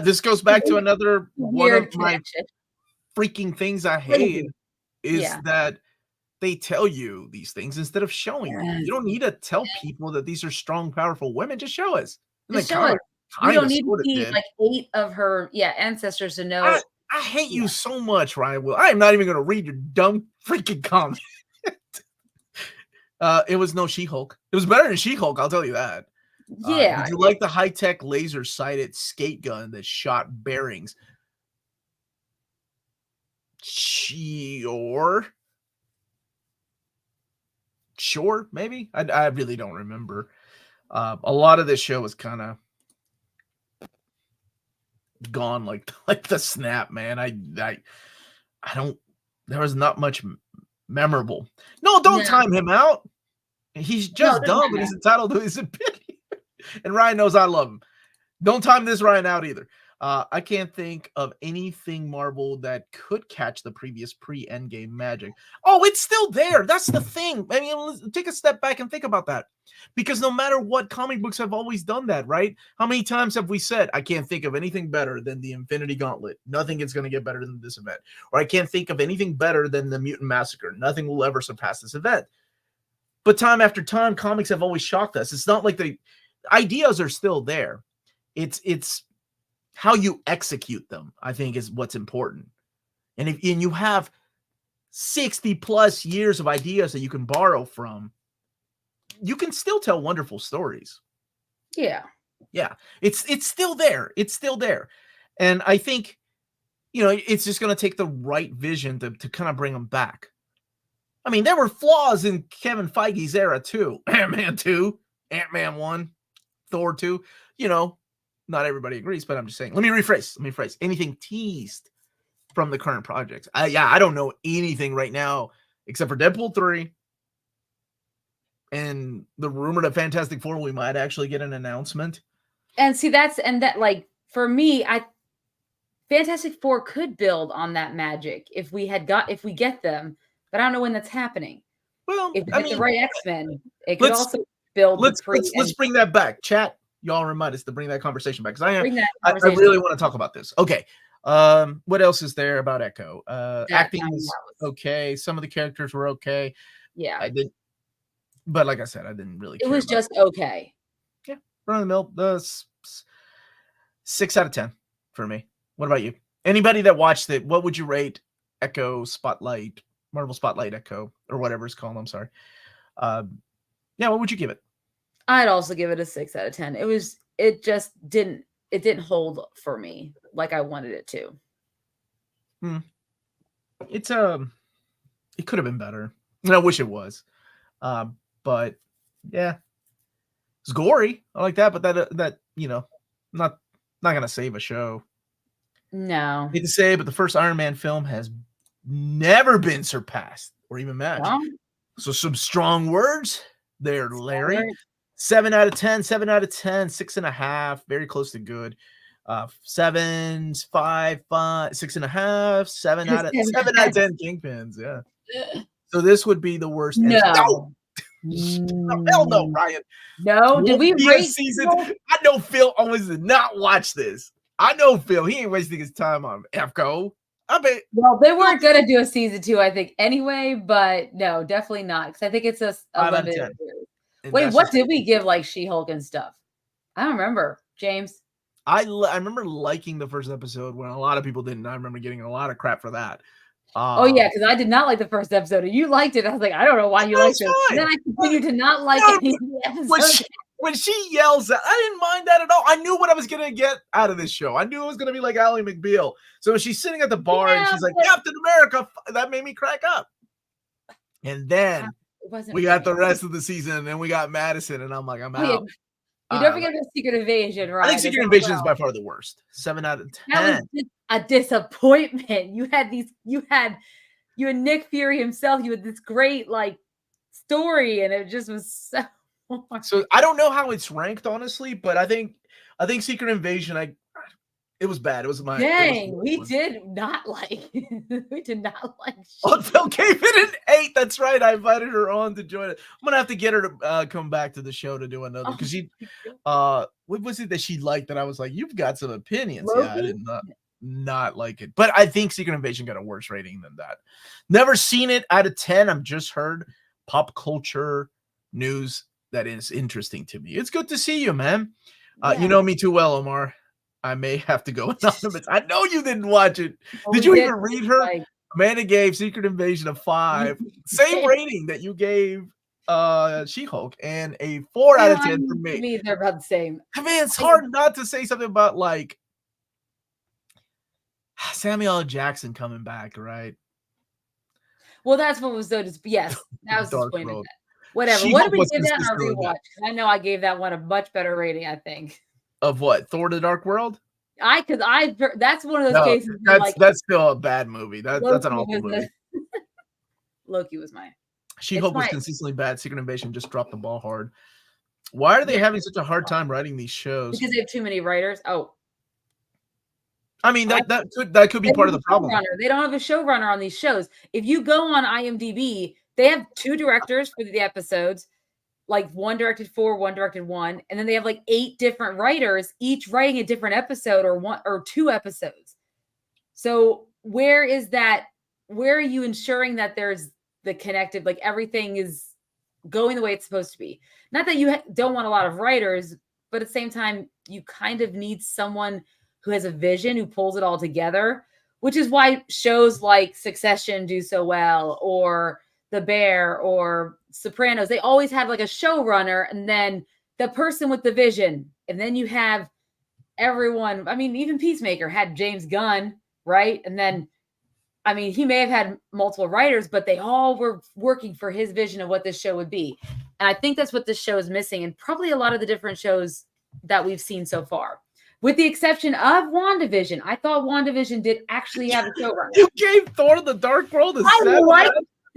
this goes back to another one of my connection. freaking things I hate is that they tell you these things instead of showing you. You don't need to tell people that these are strong, powerful women. Just show us. Just show us. You don't need to see like 8 of her ancestors to know. I hate you so much, Ryan. Will I am not even going to read your dumb freaking comment. It was no She-Hulk. It was better than She-Hulk, I'll tell you that. Yeah. Did you like the high-tech laser-sighted skate gun that shot bearings? Sure, maybe. I really don't remember. A lot of this show was kind of gone like the snap, man. I don't. There was not much memorable. No, don't time him out. He's just dumb, but he's entitled to his opinion. And Ryan knows I love him. Don't time this Ryan out either. I can't think of anything Marvel that could catch the previous pre-Endgame magic. Oh, it's still there. That's the thing. I mean, take a step back and think about that. Because no matter what, comic books have always done that, right? How many times have we said, I can't think of anything better than the Infinity Gauntlet. Nothing is going to get better than this event. Or I can't think of anything better than the Mutant Massacre. Nothing will ever surpass this event. But time after time, comics have always shocked us. It's not like the ideas are still there. It's how you execute them, I think, is what's important. And if you have 60 plus years of ideas that you can borrow from, you can still tell wonderful stories. Yeah. It's still there. It's still there. And I think, it's just going to take the right vision to kind of bring them back. I mean, there were flaws in Kevin Feige's era too. Ant-Man 2, Ant-Man 1, Thor 2, not everybody agrees, but I'm just saying. Let me rephrase. Anything teased from the current projects? I don't know anything right now except for Deadpool 3 and the rumor that Fantastic Four we might actually get an announcement. And see, for me, Fantastic Four could build on that magic if we get them, but I don't know when that's happening. Well, if we get the right X-Men, it could also build. Let's bring that back, chat. Y'all remind us to bring that conversation back because I really want to talk about this. Okay. What else is there about Echo? Acting is okay. Some of the characters were okay. Yeah. I did, but like I said, I didn't really care. It was just okay. Yeah. Run of the mill. The 6 out of 10 for me. What about you? Anybody that watched it, what would you rate Echo Spotlight, Marvel Spotlight Echo, or whatever it's called? I'm sorry. What would you give it? I'd also give it a 6 out of 10. It just didn't hold for me like I wanted it to. It could have been better. And I wish it was. But yeah, it's gory. I like that, but that not gonna save a show. No. I hate to say, but the first Iron Man film has never been surpassed or even matched. Well, so some strong words there, Larry. 7 out of 10, 6.5, very close to good. 7, 5, 6.5, 7 out of 10 Kingpins. Yeah. So this would be the worst. No. Hell no, Ryan. No, did we rate season? I know Phil always did not watch this. I know Phil. He ain't wasting his time on FCO. I bet. Well, they weren't gonna do a season 2, I think, anyway. But no, definitely not, because I think it's a limited series. Wait, what did we give like She-Hulk and stuff? I don't remember, James. I remember liking the first episode when a lot of people didn't. I remember getting a lot of crap for that. Oh yeah, because I did not like the first episode, and you liked it. I was like, I don't know why you liked it. And then I continued to not like any of the episodes. When she yells at, I didn't mind that at all. I knew what I was gonna get out of this show. I knew it was gonna be like Ally McBeal. So when she's sitting at the bar and she's like, Captain America, that made me crack up. And then wasn't. We got the rest of the season, and then we got Madison, and I'm like, I'm out. You don't forget the Secret Invasion, right? I think Secret Invasion is by far the worst. 7 out of 10. That was just a disappointment. You had Nick Fury himself. You had this great story, and it just was so. So I don't know how it's ranked, honestly, but I think Secret Invasion. It was bad. It was my. Dang, we did not like. We did not like. Phil gave it an 8. That's right. I invited her on to join it. I'm gonna have to get her to come back to the show to do another because she. What was it that she liked that I was like, you've got some opinions? Loki? Yeah, I did not like it, but I think Secret Invasion got a worse rating than that. Never seen it out of 10. I've just heard pop culture news that is interesting to me. It's good to see you, man. You know me too well, Omar. I may have to go anonymous. I know you didn't watch it. Did you even read her? Amanda gave Secret Invasion a 5. Same rating that you gave She-Hulk, and a 4 out of 10 for me. To me, they're about the same. I mean, it's hard not to say something about Samuel L. Jackson coming back, right? Well, that's what was so yes, that was disappointing. Whatever. She-Hulk what did we give that in our rewatch? I know I gave that one a much better rating, I think. Of what? Thor: The Dark World? That's one of those cases. That's still a bad movie. That's an awful movie. Loki was mine. She-Hulk was consistently bad. Secret Invasion just dropped the ball hard. Why are they having such a hard time writing these shows? Because they have too many writers. Oh, I mean that could be part of the problem. They don't have a showrunner on these shows. If you go on IMDb, they have 2 directors for the episodes. One directed 4, one directed 1, and then they have 8 different writers, each writing a different episode or 2 episodes. So where is that? Where are you ensuring that there's the connective, everything is going the way it's supposed to be? Not that you don't want a lot of writers, but at the same time, you kind of need someone who has a vision, who pulls it all together, which is why shows like Succession do so well, or The Bear or Sopranos. They always have a showrunner and then the person with the vision. And then you have everyone. I mean, even Peacemaker had James Gunn, right? And then, he may have had multiple writers, but they all were working for his vision of what this show would be. And I think that's what this show is missing, and probably a lot of the different shows that we've seen so far. With the exception of WandaVision. I thought WandaVision did actually have a showrunner. You gave Thor: The Dark World a 7.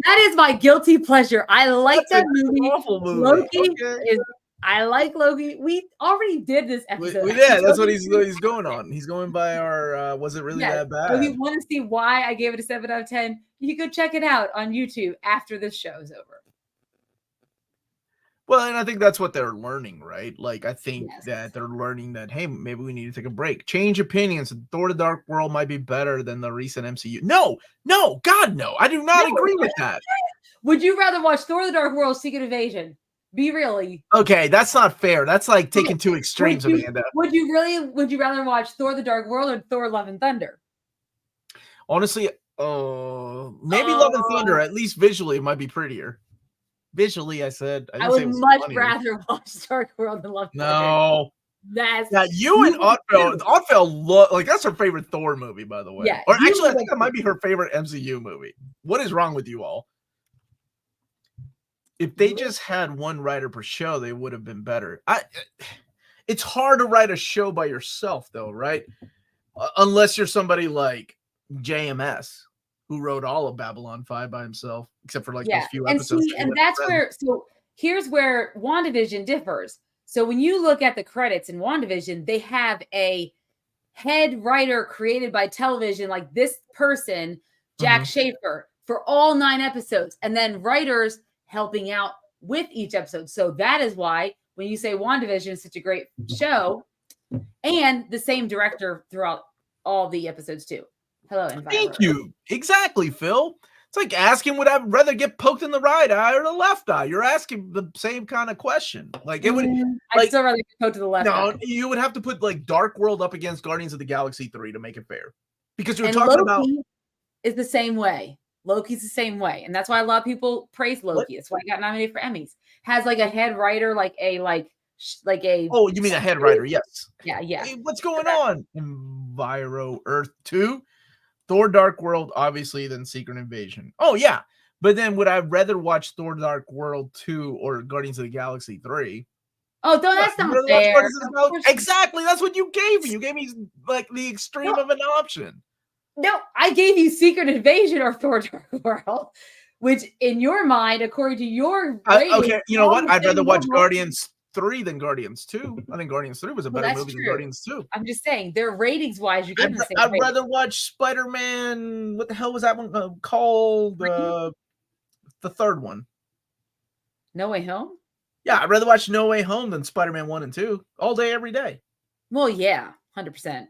That is my guilty pleasure. I like that movie. Awful movie. Loki I like Loki. We already did this episode. We did. That's what he's going on. He's going by our was it really that bad? If you want to see why I gave it a 7 out of 10, you can go check it out on YouTube after this show is over. Well, and I think that's what they're learning, right? I think that they're learning that, hey, maybe we need to take a break. Change opinions. Thor: The Dark World might be better than the recent MCU. No, God, no. I do not agree with that. Would you rather watch Thor: The Dark World, Secret Invasion? Be really. Okay, that's not fair. That's taking two extremes, Amanda. Would you rather watch Thor: The Dark World or Thor: Love and Thunder? Honestly, maybe Love and Thunder. At least visually, it might be prettier. Visually, I said. I would much rather watch Dark World than Love and Thunder. No. You and Oddfell that's her favorite Thor movie, by the way. Yeah, or actually, I think that might be her favorite MCU movie. What is wrong with you all? If they just had one writer per show, they would have been better. It's hard to write a show by yourself, though, right? Unless you're somebody like JMS, who wrote all of Babylon 5 by himself, except for those few episodes. And that's where. So here's where WandaVision differs. So when you look at the credits in WandaVision, they have a head writer created by television, like this person, Jack Schaefer, for all 9 episodes, and then writers helping out with each episode. So that is why when you say WandaVision is such a great show, and the same director throughout all the episodes too. Hello, thank you. Exactly, Phil. It's like asking, would I rather get poked in the right eye or the left eye? You're asking the same kind of question. It would. I'd still rather get poked to the left. No, you would have to put Dark World up against Guardians of the Galaxy 3 to make it fair, because you're talking about. Is the same way. Loki's the same way, and that's why a lot of people praise Loki. That's why he got nominated for Emmys. Has a head writer, Oh, you mean a head writer? Yes. Yeah. Hey, what's going on? Enviro Earth 2, Thor: Dark World, obviously, then Secret Invasion. Oh yeah, But then would I rather watch Thor: Dark World 2 or Guardians of the Galaxy 3? Oh, no, that's not fair. Exactly. That's what you gave me. You gave me like the extreme of an option. No, I gave you Secret Invasion or Thor: Dark World, which in your mind, according to your rating, okay, you know what? I'd rather watch Guardians 3 than Guardians 2. I think Guardians 3 was a better movie than Guardians 2. I'm just saying, their ratings wise, you give them the same I'd rather watch Spider-Man. What the hell was that one called? The third one. No Way Home? Yeah, I'd rather watch No Way Home than Spider-Man 1 and 2 all day, every day. Well, yeah, 100%.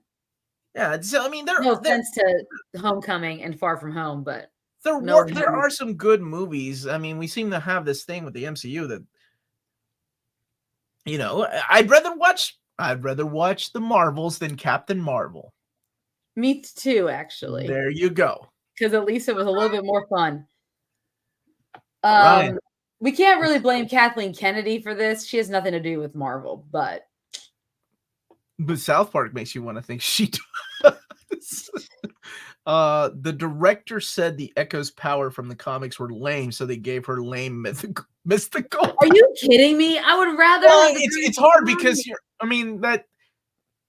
Yeah, so I mean, no offense to Homecoming and Far From Home, but there are some good movies. I mean, we seem to have this thing with the MCU that, you know, I'd rather watch the Marvels than Captain Marvel. Me too, actually. There you go. Because at least it was a little bit more fun. Right. We can't really blame Kathleen Kennedy for this. She has nothing to do with Marvel, but South Park makes you want to think she does. The director said the Echo's power from the comics were lame, so they gave her lame mystical. Are you kidding me? I would rather. Well, it's hard because you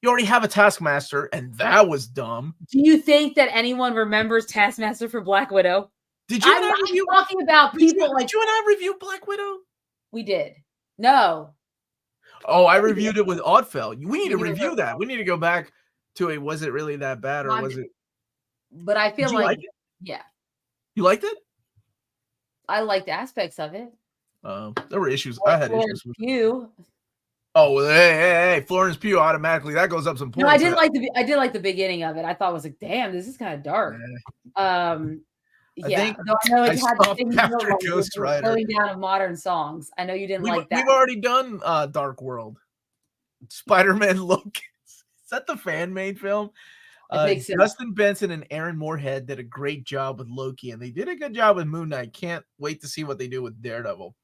already have a Taskmaster, and that was dumb. Do you think that anyone remembers Taskmaster for Black Widow? Did you? I'm talking about people like. Did you and I review Black Widow? We did. No. Oh, I reviewed it with Oddfell. We need to review that. We need to go back to a. Was it really that bad, or was it? But I feel like it? Yeah. You liked it? I liked aspects of it. There were issues. I had issues with you. Oh, well, hey, Florence Pugh automatically that goes up some points. No, I did like the beginning of it. I thought it was like, damn, this is kind of dark. Yeah, I know it had things like Ghost Rider slowing down of modern songs. I know you didn't like that. We've already done Dark World. Spider-Man Loki. Is that the fan-made film? I think so. Justin Benson and Aaron Moorhead did a great job with Loki, and they did a good job with Moon Knight. Can't wait to see what they do with Daredevil.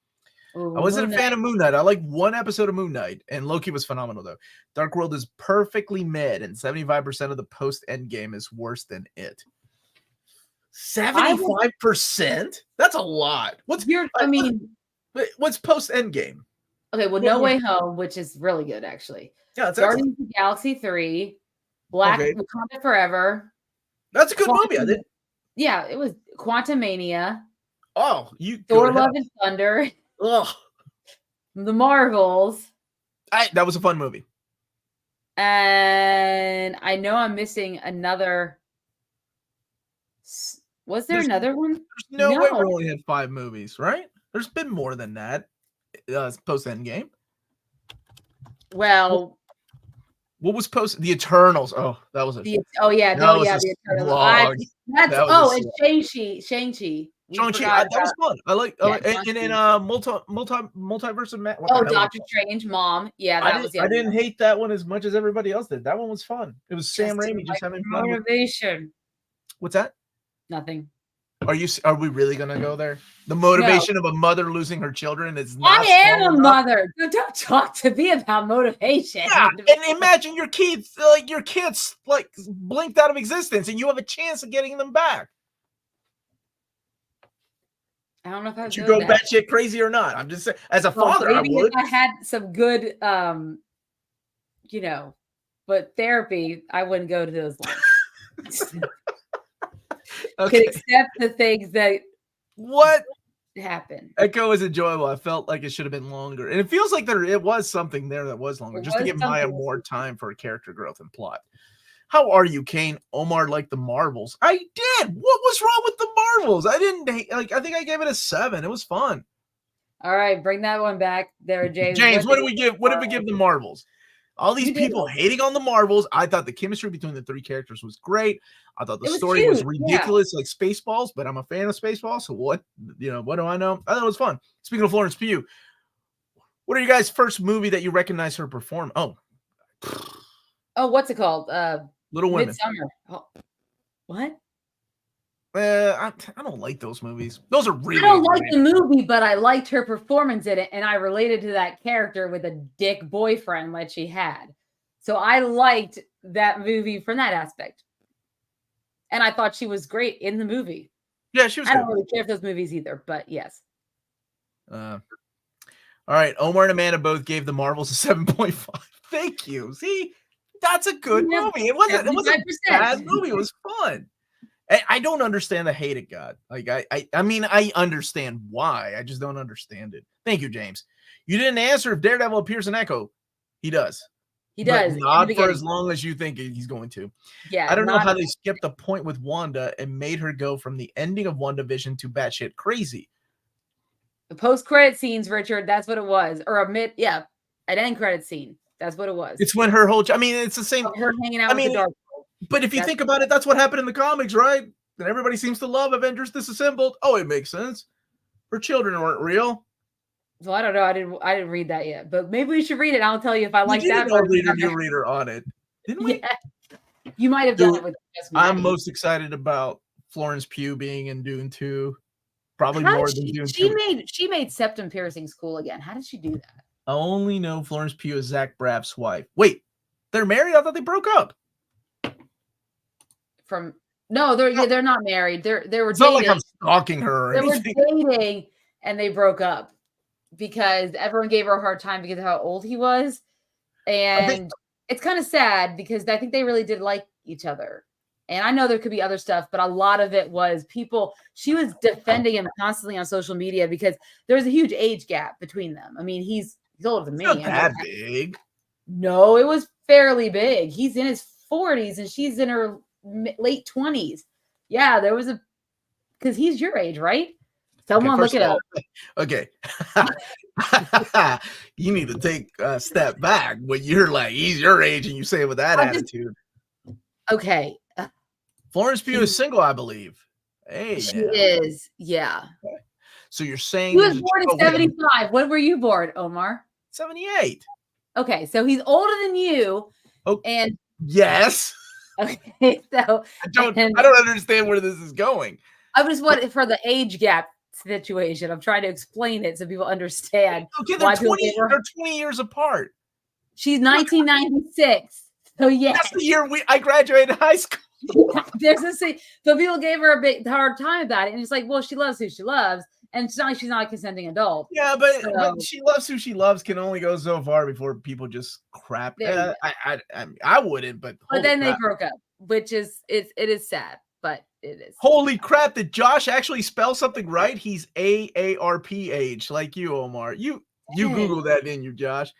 Ooh, I wasn't a fan of Moon Knight. I liked one episode of Moon Knight, and Loki was phenomenal, though. Dark World is perfectly mid, and 75% of the post-Endgame is worse than it. 75%? That's a lot. What's post-Endgame? Okay, well, No Way Home, which is really good, actually. Yeah, it's Guardians of the Galaxy 3, Wakanda Forever. That's a good movie. I did. Yeah, it was Quantumania. Oh, Thor: Love and Thunder. Oh, The Marvels. That was a fun movie. And I know I'm missing another. Was there another one? There's no way we only had 5 movies, right? There's been more than that. Post Endgame. Well, what was post The Eternals? Oh, that was The Eternals. And Shang-Chi. That was fun. I like multiverse of Matt. Doctor Strange, Mom. Yeah, I didn't hate that one as much as everybody else did. That one was fun. It was Sam Raimi just having fun. Motivation. What's that? Nothing. Are we really gonna go there? The motivation of a mother losing her children is not. I am a mother. Don't talk to me about motivation. Yeah, and imagine your kids blinked out of existence, and you have a chance of getting them back. I don't know if I would go batshit crazy or not. I'm just saying, as a father, I would. If I had some good, but therapy, I wouldn't go to those lines. Okay. Could accept the things that happen. Echo is enjoyable. I felt like it should have been longer, and it feels like it was something there that was longer, just to give Maya more time for character growth and plot. How are you, Kane? Omar liked the Marvels. I did. What was wrong with the Marvels? I didn't I think I gave it a 7. It was fun. All right, bring that one back there, James. James, what did we give? What did we give the Marvels? All these people hating on the Marvels. I thought the chemistry between the 3 characters was great. I thought the story was ridiculous, like Spaceballs, but I'm a fan of Spaceballs. So what do I know? I thought it was fun. Speaking of Florence Pugh, what are you guys' first movie that you recognize her perform? Oh, what's it called? Little Women. Midsummer. Oh, what? I don't like those movies. Those are really. I don't like the movie, but I liked her performance in it, and I related to that character with a dick boyfriend that she had. So I liked that movie from that aspect, and I thought she was great in the movie. Yeah, she was I good. don't really care for those movies either, but yes. All right, Omar and Amanda both gave the Marvels a 7.5. Thank you. See, that's a good movie. It wasn't a bad movie. It was fun. I don't understand the hate it got. Like I mean, I understand why. I just don't understand it. Thank you, James. You didn't answer if Daredevil appears in Echo. He does. He does. But not for as long as you think he's going to. Yeah. I don't know how they skipped the point with Wanda and made her go from the ending of WandaVision to batshit crazy. The post-credit scenes, Richard, that's what it was. Or an end credit scene. That's what it was. It's when her whole it's the same. Her hanging out with the Dark World. But if you think about it, that's what happened in the comics, right? And everybody seems to love Avengers Disassembled. Oh, it makes sense. Her children weren't real. So I don't know. I didn't read that yet, but maybe we should read it. I'll tell you if I like that. New reader on it, didn't we? Yeah. You might have done it with. I'm most excited about Florence Pugh being in Dune 2. Probably more than Dune 2. She made septum piercings cool again. How did she do that? I only know Florence Pugh is Zach Braff's wife. Wait, they're married? I thought they broke up. They're not married. They were it's dating. Not like I'm stalking her. They were dating and they broke up because everyone gave her a hard time because of how old he was. And it's kind of sad because I think they really did like each other. And I know there could be other stuff, but a lot of it was she was defending him constantly on social media because there's a huge age gap between them. I mean, he's older than me. Not that big. No, it was fairly big. He's in his 40s and she's in her late 20s. Yeah, there was because he's your age, right? Someone look it up. Okay. You need to take a step back when you're like, he's your age and you say it with that attitude. Okay. Florence Pugh is single, I believe. Hey, she is. Yeah. Okay. So you're saying he was born in 75. When were you born, Omar? 78. Okay, so he's older than you. Oh, and yes. Okay, so I don't understand where this is going. I just want for the age gap situation. I'm trying to explain it so people understand. Okay, they're 20 years apart. She's 1996. So yeah, that's the year I graduated high school. So people gave her a big hard time about it, and it's like, well, she loves who she loves, and it's not like she's not a consenting adult. Yeah, but she loves who she loves can only go so far before people just crap. I wouldn't, but then they broke up, which is it is sad, but it is. Holy crap! Did Josh actually spell something right? He's AARPH, like you, Omar. You Googled that, didn't you, Josh?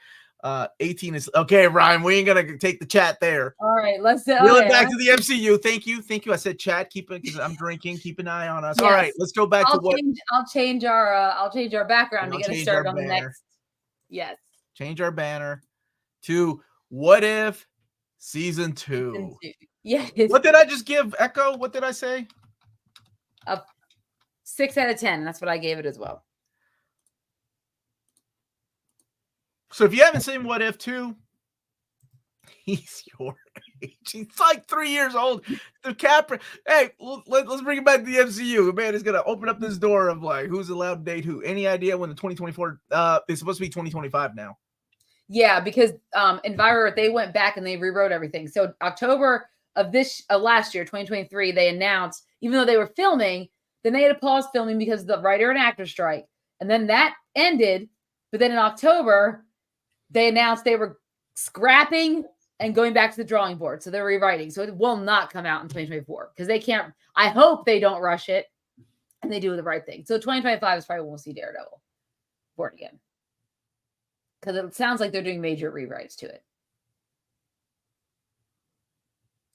18 is okay, Ryan. We ain't gonna take the chat there. All right, let's reel it back to the MCU. Thank you. I said chat. Keep it because I'm drinking. Keep an eye on us. Yes. All right, let's go back to what. I'll change our background to get us started on the next. Yes. Change our banner to What If Season 2. Yes. What did I just give Echo? What did I say? A 6 out of 10. That's what I gave it as well. So if you haven't seen What If 2, he's your age. He's like 3 years old. The Capra. Hey, let's bring it back to the MCU. The man is gonna open up this door of like who's allowed to date who. Any idea when the 2024? It's supposed to be 2025 now. Yeah, because Enviro they went back and they rewrote everything. So October of last year, 2023, they announced even though they were filming, then they had to pause filming because of the writer and actor strike, and then that ended. But then in October, they announced they were scrapping and going back to the drawing board. So they're rewriting. So it will not come out in 2024 because they can't. I hope they don't rush it and they do the right thing. So 2025 is probably when we'll see Daredevil born again. Because it sounds like they're doing major rewrites to it.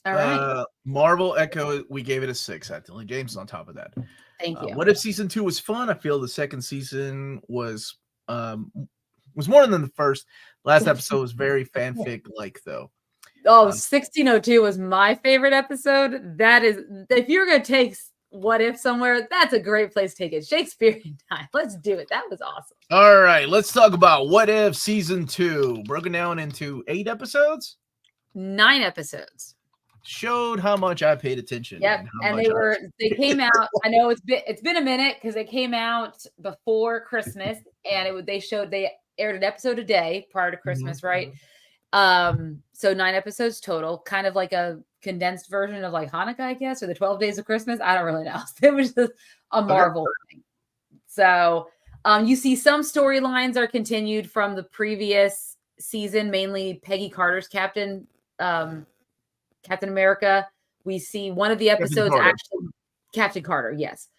All right. Marvel Echo, we gave it a 6. Actually, James is on top of that. Thank you. What If Season 2 was fun? I feel the second season was more than the first. Last episode was very fanfic-like, though. 1602 was my favorite episode. That is, if you're going to take What If somewhere, that's a great place to take it. Shakespearean time. Let's do it. That was awesome. All right, let's talk about What If Season 2, broken down into 8 episodes? 9 episodes. Showed how much I paid attention. Yep, and they came out. I know it's been a minute because they came out before Christmas, and they aired an episode a day prior to Christmas, right? So 9 episodes total, kind of like a condensed version of like Hanukkah, I guess, or the 12 Days of Christmas. I don't really know. It was just a Marvel thing. So you see some storylines are continued from the previous season, mainly Peggy Carter's Captain America. We see one of the episodes actually Captain Carter, yes.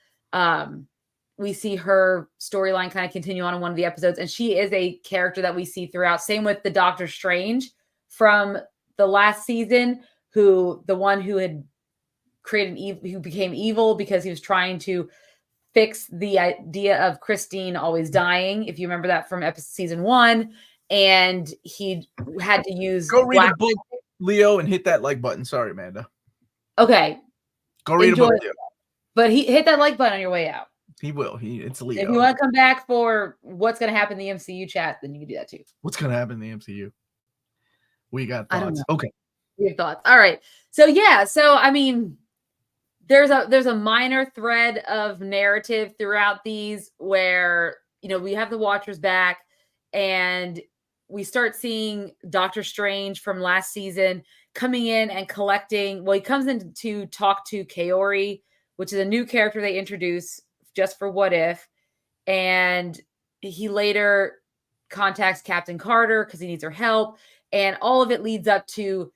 We see her storyline kind of continue on in one of the episodes, and she is a character that we see throughout. Same with the Doctor Strange from the last season, the one who had who became evil because he was trying to fix the idea of Christine always dying. If you remember that from season 1, and he had to use go read a book, Leo, and hit that like button. Sorry, Amanda. Okay, go read a book, Leo. But he hit that like button on your way out. He will. It's Leo. If you want to come back for what's going to happen in the MCU chat, then you can do that too. What's going to happen in the MCU? We got thoughts. Okay. We have thoughts. All right. So yeah. So I mean, there's a minor thread of narrative throughout these where, we have the Watchers back and we start seeing Doctor Strange from last season coming in and collecting. Well, he comes in to talk to Kaori, which is a new character they introduce just for What If. And he later contacts Captain Carter because he needs her help. And all of it leads up to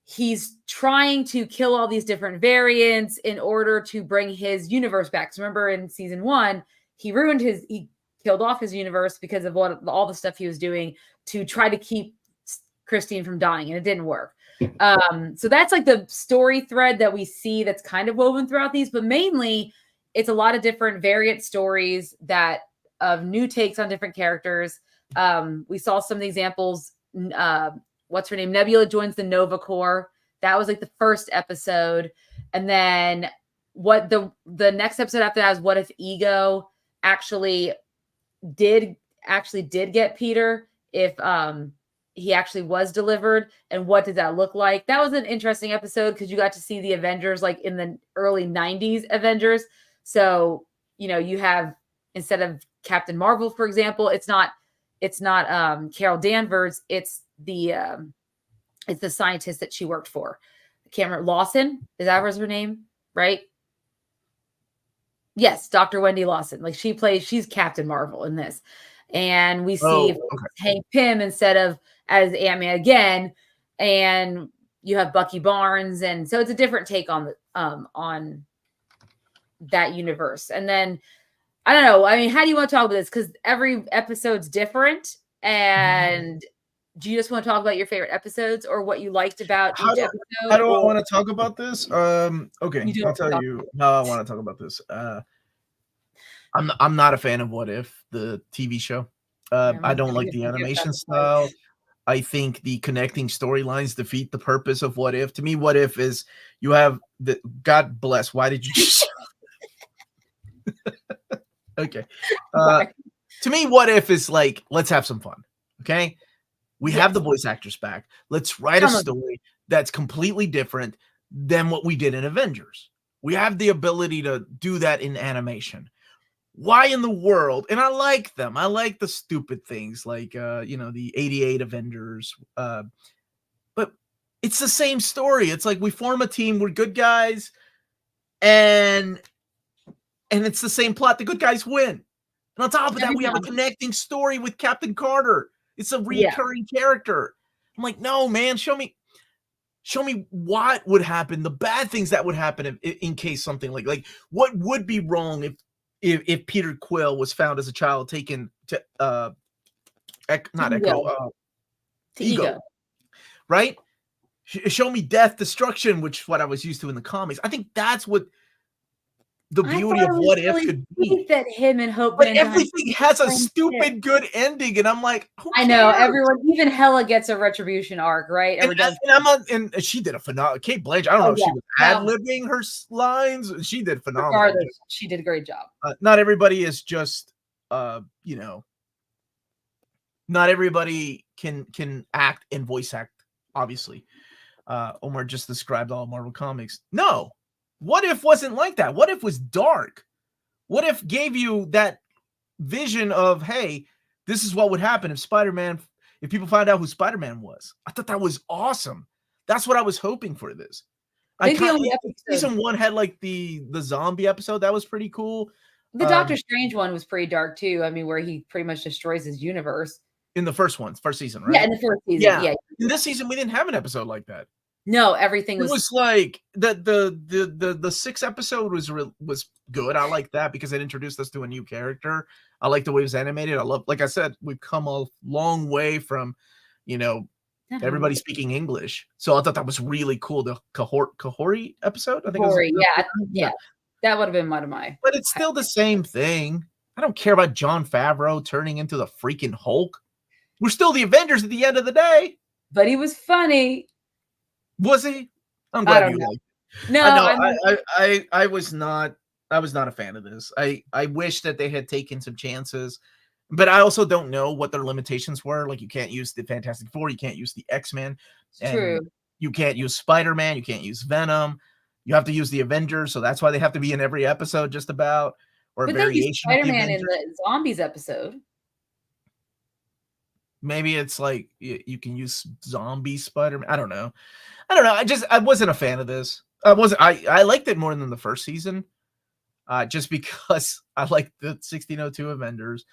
he's trying to kill all these different variants in order to bring his universe back. So remember in season 1, he killed off his universe because of all the stuff he was doing to try to keep Christine from dying, and it didn't work. So that's like the story thread that we see that's kind of woven throughout these, but mainly it's a lot of different variant stories of new takes on different characters. We saw some of the examples. What's her name? Nebula joins the Nova Corps. That was like the first episode. And then what the next episode after that is what if Ego actually did get Peter, if he actually was delivered, and what did that look like? That was an interesting episode because you got to see the Avengers like in the early 90s Avengers. So, you have, instead of Captain Marvel, for example, it's not Carol Danvers, it's the scientist that she worked for. I can't remember. Lawson, is that her name, right? Yes, Dr. Wendy Lawson. Like she's Captain Marvel in this. And we see Hank Pym instead of as Ant-Man again, and you have Bucky Barnes, and so it's a different take on that universe. And then I don't know. I mean, how do you want to talk about this? Because every episode's different. And do you just want to talk about your favorite episodes or what you liked about each episode? How do I want to talk about this? Okay, I'll tell you how I want to talk about this. I'm not a fan of What If, the TV show. I don't like the animation style. I think the connecting storylines defeat the purpose of What If. To me, What If is you have the God bless. Why did you? Okay. To me, What If is like, let's have some fun. Okay. We have the voice actors back. Let's write a story that's completely different than what we did in Avengers. We have the ability to do that in animation. Why in the world? And I like them. I like the stupid things like, the 88 Avengers. But it's the same story. It's like we form a team. We're good guys. And it's the same plot. The good guys win. And on top of that, we have a connecting story with Captain Carter. It's a recurring character. I'm like, no, man, show me what would happen, the bad things that would happen in case something like what would be wrong if Peter Quill was found as a child taken to Ego, right? Show me death, destruction, which is what I was used to in the comics. I think that's what the beauty of What If could be. That him and Hope, but everything has a stupid good ending, and I'm like, I know everyone, even Hela gets a retribution arc, right? And she did a phenomenal. Kate Blanchett, I don't know if she was ad-libbing her lines. She did phenomenal. Regardless, she did a great job. Not everybody is just, not everybody can act and voice act. Obviously, Omar just described all Marvel comics. No. What If wasn't like that? What If was dark? What If gave you that vision of, hey, this is what would happen if if people find out who Spider-Man was. I thought that was awesome. That's what I was hoping for this. Season 1 had like the zombie episode. That was pretty cool. The Doctor Strange one was pretty dark too. I mean, where he pretty much destroys his universe. In the first season, right? Yeah, in the first season. Yeah. In this season, we didn't have an episode like that. No, everything was. It was like the sixth episode was good. I like that because it introduced us to a new character. I like the way it was animated. I love, like I said, we've come a long way from, everybody speaking English. So I thought that was really cool. The Kahori episode, I think. Kahori, yeah, that would have been one of my. But it's still the same thing. I don't care about Jon Favreau turning into the freaking Hulk. We're still the Avengers at the end of the day. But he was funny. Was he? I'm glad you liked it. No, I was not a fan of this. I wish that they had taken some chances, but I also don't know what their limitations were. Like, you can't use the Fantastic Four, you can't use the X-Men. True. You can't use Spider-Man, you can't use Venom. You have to use the Avengers, so that's why they have to be in every episode just about, or but a variation of Spider-Man in the Zombies episode. Maybe it's like you can use zombie Spider-Man. I don't know. I wasn't a fan of this. I liked it more than the first season, just because I like the 1602 Avengers.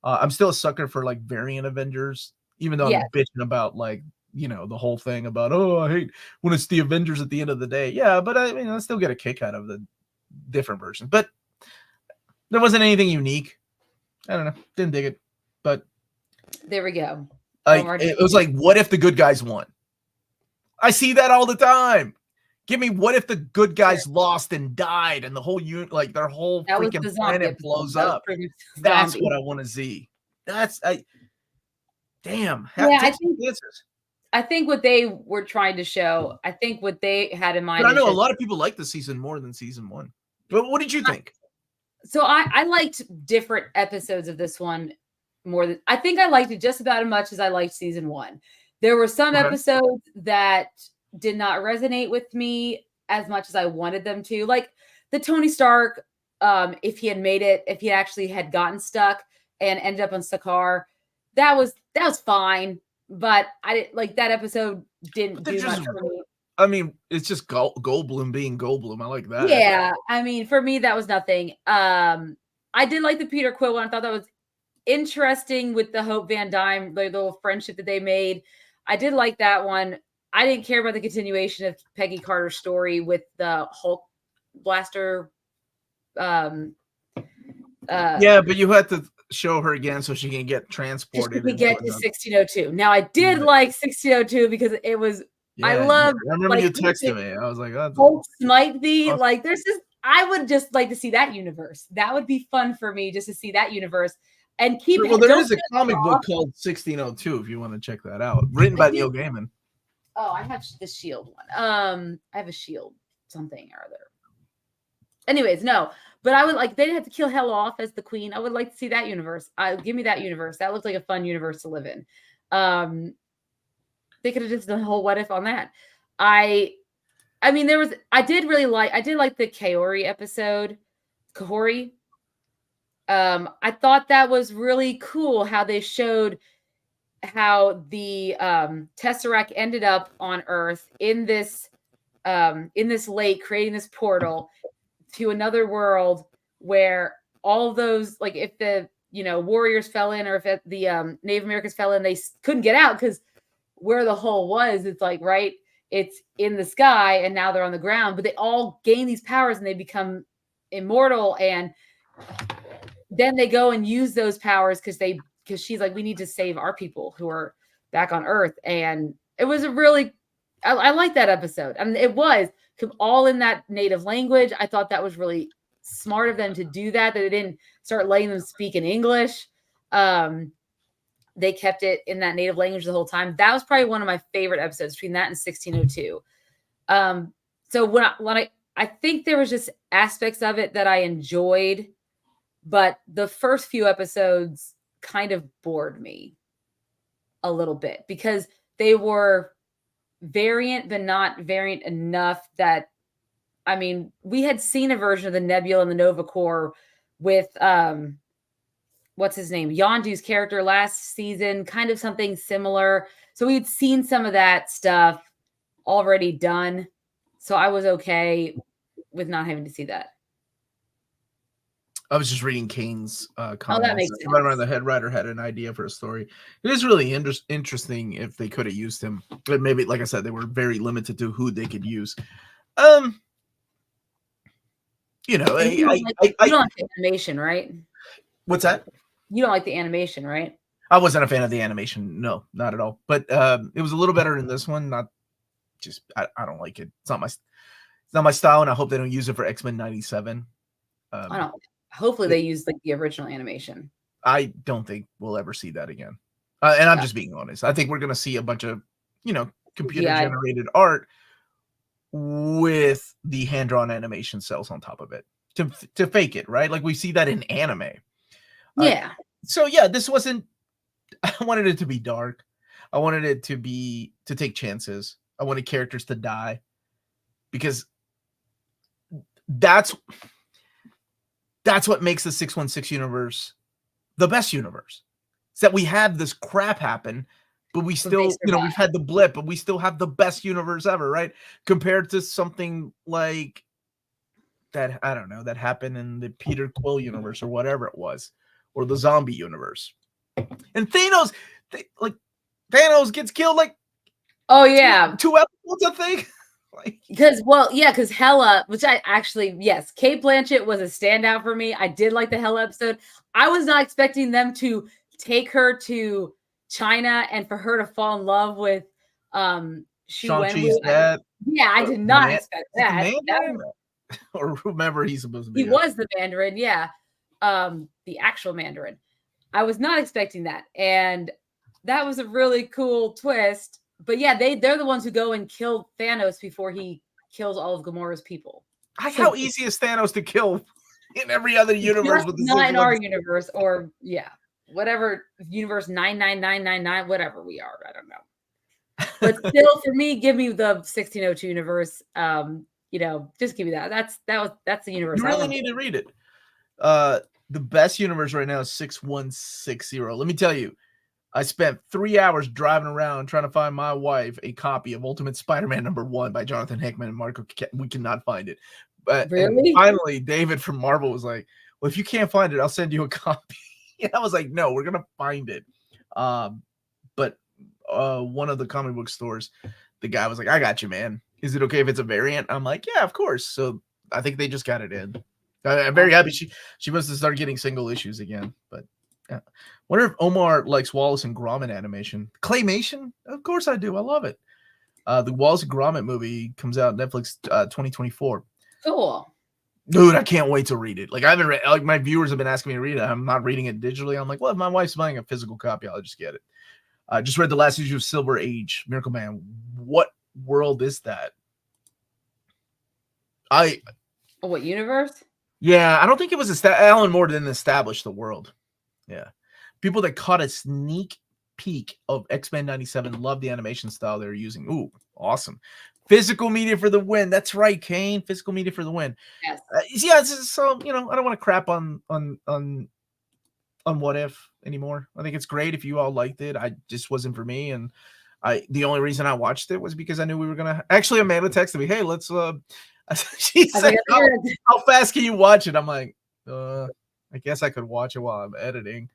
I'm still a sucker for like variant Avengers, even though I'm bitching about like, the whole thing about, I hate when it's the Avengers at the end of the day. Yeah, but I still get a kick out of the different versions. But there wasn't anything unique. I don't know. Didn't dig it. But there we go. It was like, what if the good guys won? I see that all the time. Give me, what if the good guys lost and died and the whole their whole freaking planet blows up? That's what I want to see. Damn. Yeah, I think what they were trying to show, I think what they had in mind. But I know a lot of people like the season more than season 1. But what did you think? So I liked different episodes of this one more than, I think I liked it just about as much as I liked season 1. There were some episodes that did not resonate with me as much as I wanted them to. Like the Tony Stark, if he had made it, if he actually had gotten stuck and ended up on Sakaar, that was fine. But I didn't like that episode. Didn't do much for me. I mean, it's just Goldblum being Goldblum. I like that. Yeah, I mean, for me, that was nothing. I did like the Peter Quill one. I thought that was interesting with the Hope Van Dyne, the little friendship that they made. I did like that one. I didn't care about the continuation of Peggy Carter's story with the Hulk blaster. Yeah, but you had to show her again so she can get transported. We get to 1602. Now, I did like 1602 because it was. Yeah, I love. I remember you texted me. I was like, Hulk might be like. There's this. I would just like to see that universe. That would be fun for me just to see that universe and keep. Well, there is a comic book called 1602 if you want to check that out, written by Neil Gaiman. Oh, I have the Shield one. I have a Shield something or other. Anyways, no, but I would like, they didn't have to kill Hela off as the queen. I would like to see that universe. Give me that universe. That looks like a fun universe to live in. They could have just done a whole what if on that. I mean, I did like the Kahori episode. Kahori. I thought that was really cool how they showed how the Tesseract ended up on Earth in this lake, creating this portal to another world where all those, like if the warriors fell in, or if the Native Americans fell in, they couldn't get out because where the hole was, it's like it's in the sky and now they're on the ground, but they all gain these powers and they become immortal, and then they go and use those powers because she's like, we need to save our people who are back on Earth. And it was I like that episode. I mean, it was all in that native language. I thought that was really smart of them to do that they didn't start letting them speak in English. They kept it in that native language the whole time. That was probably one of my favorite episodes, between that and 1602. So when I think there was just aspects of it that I enjoyed, but the first few episodes kind of bored me a little bit because they were variant, but not variant enough that, I mean, we had seen a version of the Nebula and the Nova Corps with what's his name? Yondu's character last season, kind of something similar. So we'd seen some of that stuff already done. So I was okay with not having to see that. I was just reading Kane's comments. Oh, that makes sense. Right around the head writer had an idea for a story. It is really interesting if they could have used him, but maybe, like I said, they were very limited to who they could use. You know, you don't like the animation, right? What's that? You don't like the animation, right? I wasn't a fan of the animation. No, not at all. But it was a little better in this one. Not just I don't like it. It's not my style, and I hope they don't use it for X-Men 97. I don't. Hopefully, they use like the original animation. I don't think we'll ever see that again. And I'm just being honest. I think we're gonna see a bunch of computer generated art with the hand-drawn animation cells on top of it to fake it, right? Like we see that in anime. Yeah. So yeah, this wasn't. I wanted it to be dark. I wanted it to take chances. I wanted characters to die because that's what makes the 616 universe the best universe. It's that we have this crap happen, but we still, we've had the blip, but we still have the best universe ever, right? Compared to something like that, I don't know, that happened in the Peter Quill universe or whatever it was, or the zombie universe. And Thanos gets killed like two episodes, I think. Because Hela, which I actually, yes, Kate Blanchett was a standout for me. I did like the Hela episode. I was not expecting them to take her to China and for her to fall in love with Shang-Chi's dad. I did not expect that. Or whomever he's supposed to be. He was the Mandarin, the actual Mandarin. I was not expecting that. And that was a really cool twist. But yeah, they're the ones who go and kill Thanos before he kills all of Gamora's people. How easy is Thanos to kill in every other universe? With not in our universe, or whatever universe 99999, whatever we are, I don't know. But still, for me, give me the 1602 universe. Just give me that. That's the universe. You really need to read it. The best universe right now is 6160. Let me tell you. I spent 3 hours driving around trying to find my wife a copy of Ultimate Spider-Man #1 by Jonathan Hickman and Marco. We cannot find it. But really? Finally, David from Marvel was like, well, if you can't find it, I'll send you a copy. And I was like, no, we're going to find it. But one of the comic book stores, the guy was like, I got you, man. Is it okay if it's a variant? I'm like, yeah, of course. So I think they just got it in. I'm very happy. She must have started getting single issues again. But yeah. Wonder if Omar likes Wallace and Gromit animation. Claymation? Of course I do. I love it. The Wallace and Gromit movie comes out Netflix 2024. Cool. Dude, I can't wait to read it. Like I haven't read, like my viewers have been asking me to read it. I'm not reading it digitally. I'm like, well, if my wife's buying a physical copy, I'll just get it. I just read the last issue of Silver Age, Miracle Man. What world is that? What universe? Yeah, I don't think it was Alan Moore didn't establish the world. Yeah. People that caught a sneak peek of X-Men 97 love the animation style they're using. Ooh, awesome. Physical media for the win. That's right, Kane. Physical media for the win. Yes. So, I don't want to crap on What If anymore. I think it's great if you all liked it. I just wasn't for me. And the only reason I watched it was because I knew we were going to... Actually, Amanda texted me, hey, let's... she said, how fast can you watch it? I'm like, I guess I could watch it while I'm editing.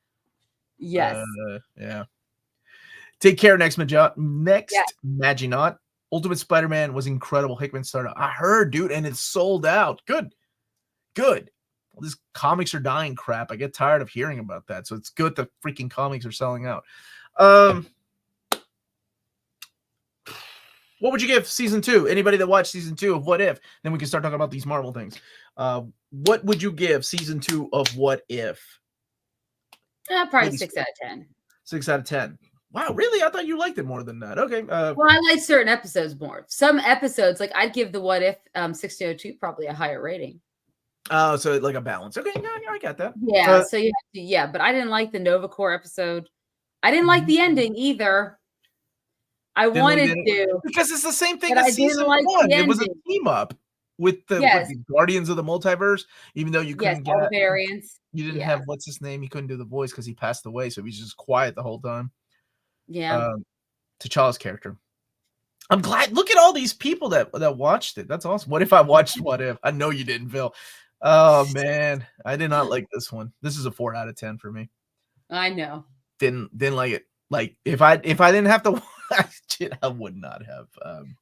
Yes. Yeah. Take care next Maginaut. Ultimate Spider-Man was incredible. Hickman started. I heard, dude, and it's sold out. Good. Well, these comics are dying crap. I get tired of hearing about that. So it's good that freaking comics are selling out. What would you give season 2? Anybody that watched season 2 of What If? Then we can start talking about these Marvel things. What would you give season 2 of What If? Probably 6 out of 10. 6 out of 10. Wow, really? I thought you liked it more than that. Okay. Well, I like certain episodes more. Some episodes, like I'd give the What If 1602 probably a higher rating. Oh, so like a balance. Okay, yeah, I got that. Yeah, so you have to, but I didn't like the Nova Corps episode. I didn't like the ending either. I wanted to because it's the same thing as season 1. It was a team up. with the Guardians of the Multiverse, even though you couldn't all the get variants. You didn't have what's his name? He couldn't do the voice because he passed away, so he's just quiet the whole time. Yeah. T'Challa's character. I'm glad. Look at all these people that watched it. That's awesome. What if I watched What If? I know you didn't, Phil. Oh man, I did not like this one. This is a 4 out of 10 for me. I know. Didn't like it. Like if I didn't have to watch it, I would not have.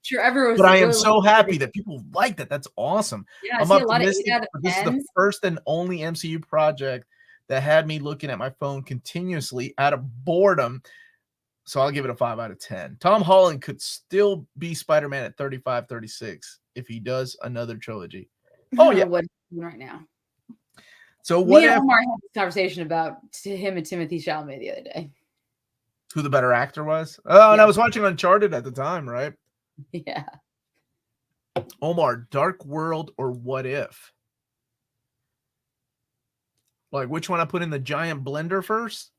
Sure, everyone. But I am so happy that people like that. That's awesome. Yeah, I'm I see a lot of 8 out of 10s. This is the first and only MCU project that had me looking at my phone continuously out of boredom. So I'll give it a 5 out of 10. Tom Holland could still be Spider-Man at 35, 36 if he does another trilogy. Oh yeah, what right now. So what Me if and Omar had this conversation about him and Timothy Chalamet the other day. Who the better actor was? Oh, and I was watching Uncharted at the time, right? Yeah. Omar, Dark World or What If? Like which one I put in the giant blender first?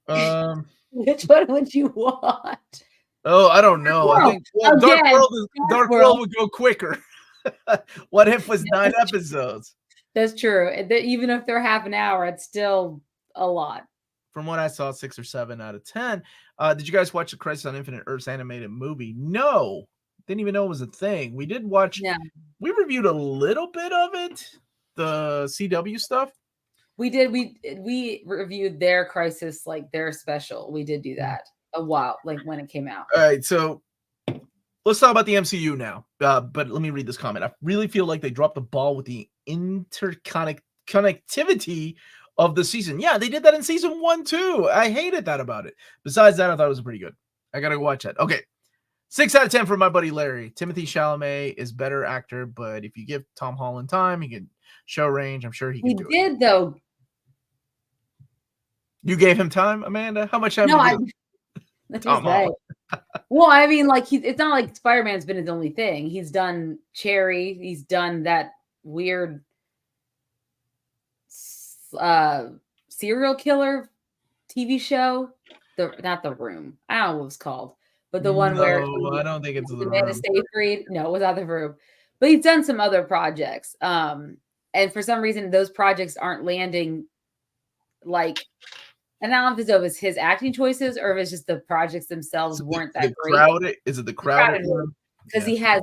Which one would you want? Oh, I don't know. I think Dark World would go quicker. What If was 9 episodes? That's true. Even if they're half an hour, it's still a lot. From what I saw, 6 or 7 out of 10. Did you guys watch the Crisis on Infinite Earths animated movie? No. Didn't even know it was a thing. We did watch. Yeah. We reviewed a little bit of it. The CW stuff. We did. We reviewed their Crisis, like their special. We did do that a while, like when it came out. All right. So let's talk about the MCU now. But let me read this comment. I really feel like they dropped the ball with the connectivity of the season. Yeah, they did that in season 1 too. I hated that about it. Besides that, I thought it was pretty good. I gotta go watch that. Okay. 6 out of 10 for my buddy Larry. Timothy Chalamet is better actor, but if you give Tom Holland time, he can show range. I'm sure he can do it. He did though. You gave him time, Amanda? How much time? That's right. Well, I mean, like it's not like Spider-Man's been his only thing. He's done Cherry. He's done that weird serial killer TV show. Not The Room. I don't know what it was called, but the one where I don't think it's The Room. No, it was not The Room. But he's done some other projects. And for some reason, those projects aren't landing. Like, and I don't know if it's his acting choices or if it's just the projects themselves weren't that great. Is it the crowded one? Because he has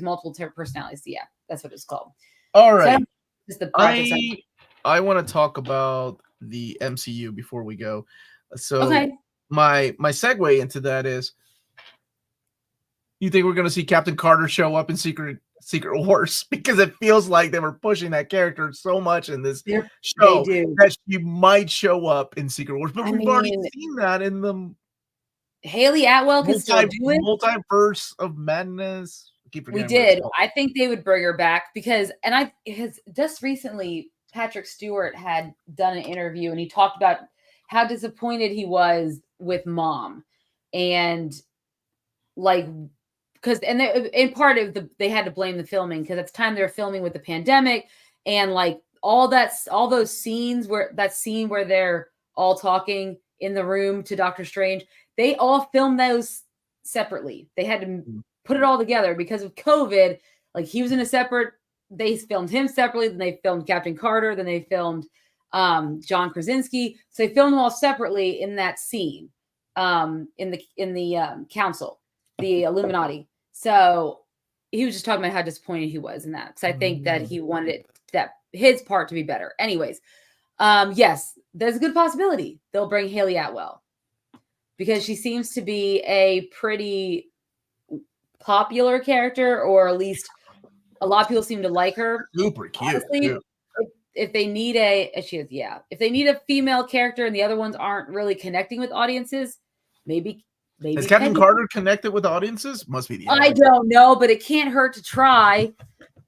multiple personalities. Yeah, that's what it's called. All right. So I want to talk about the MCU before we go. So okay. My segue into that is, you think we're going to see Captain Carter show up in Secret Wars? Because it feels like they were pushing that character so much in this show that she might show up in Secret Wars. But we've already seen that in the Haley Atwell can still do it. Multiverse of Madness. We did. I think they would bring her back because, just recently Patrick Stewart had done an interview and he talked about how disappointed he was with Mom, and like. Because in part of they had to blame the filming because at the time they were filming with the pandemic and like all those scenes where they're all talking in the room to Doctor Strange, they all filmed those separately. They had to put it all together because of COVID. Like he was in a separate. They filmed him separately. Then they filmed Captain Carter. Then they filmed John Krasinski. So they filmed them all separately in that scene in the council, the Illuminati. So he was just talking about how disappointed he was in that because I think that he wanted his part to be better. Anyways, yes, there's a good possibility they'll bring Haley Atwell because she seems to be a pretty popular character, or at least a lot of people seem to like her. Super cute. Honestly, if they need if they need a female character and the other ones aren't really connecting with audiences, maybe. Has Captain Carter connected with audiences? Must be the I don't know, but it can't hurt to try.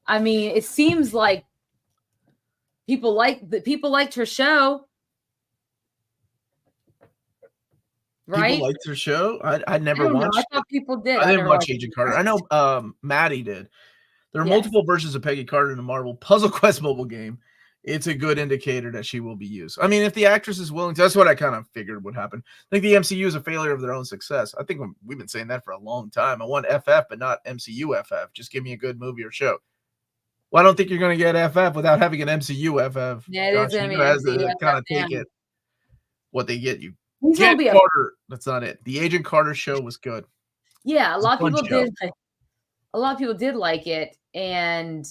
I mean, it seems like people liked her show. Right? People liked her show? I never watched. I thought people did. I didn't watch Agent Carter. I know Maddie did. There are multiple versions of Peggy Carter in the Marvel Puzzle Quest mobile game. It's a good indicator that she will be used. I mean, if the actress is willing to, that's what I kind of figured would happen. I think the MCU is a failure of their own success. I think we've been saying that for a long time. I want FF, but not MCU FF. Just give me a good movie or show. Well, I don't think you're going to get FF without having an MCU FF. Yeah, it Josh, is going to you be has MCU to kind of now. take it what they get you. He's Get gonna be Carter. That's not it. The Agent Carter show was good. Yeah, a lot of people show. did. A lot of people did like it, and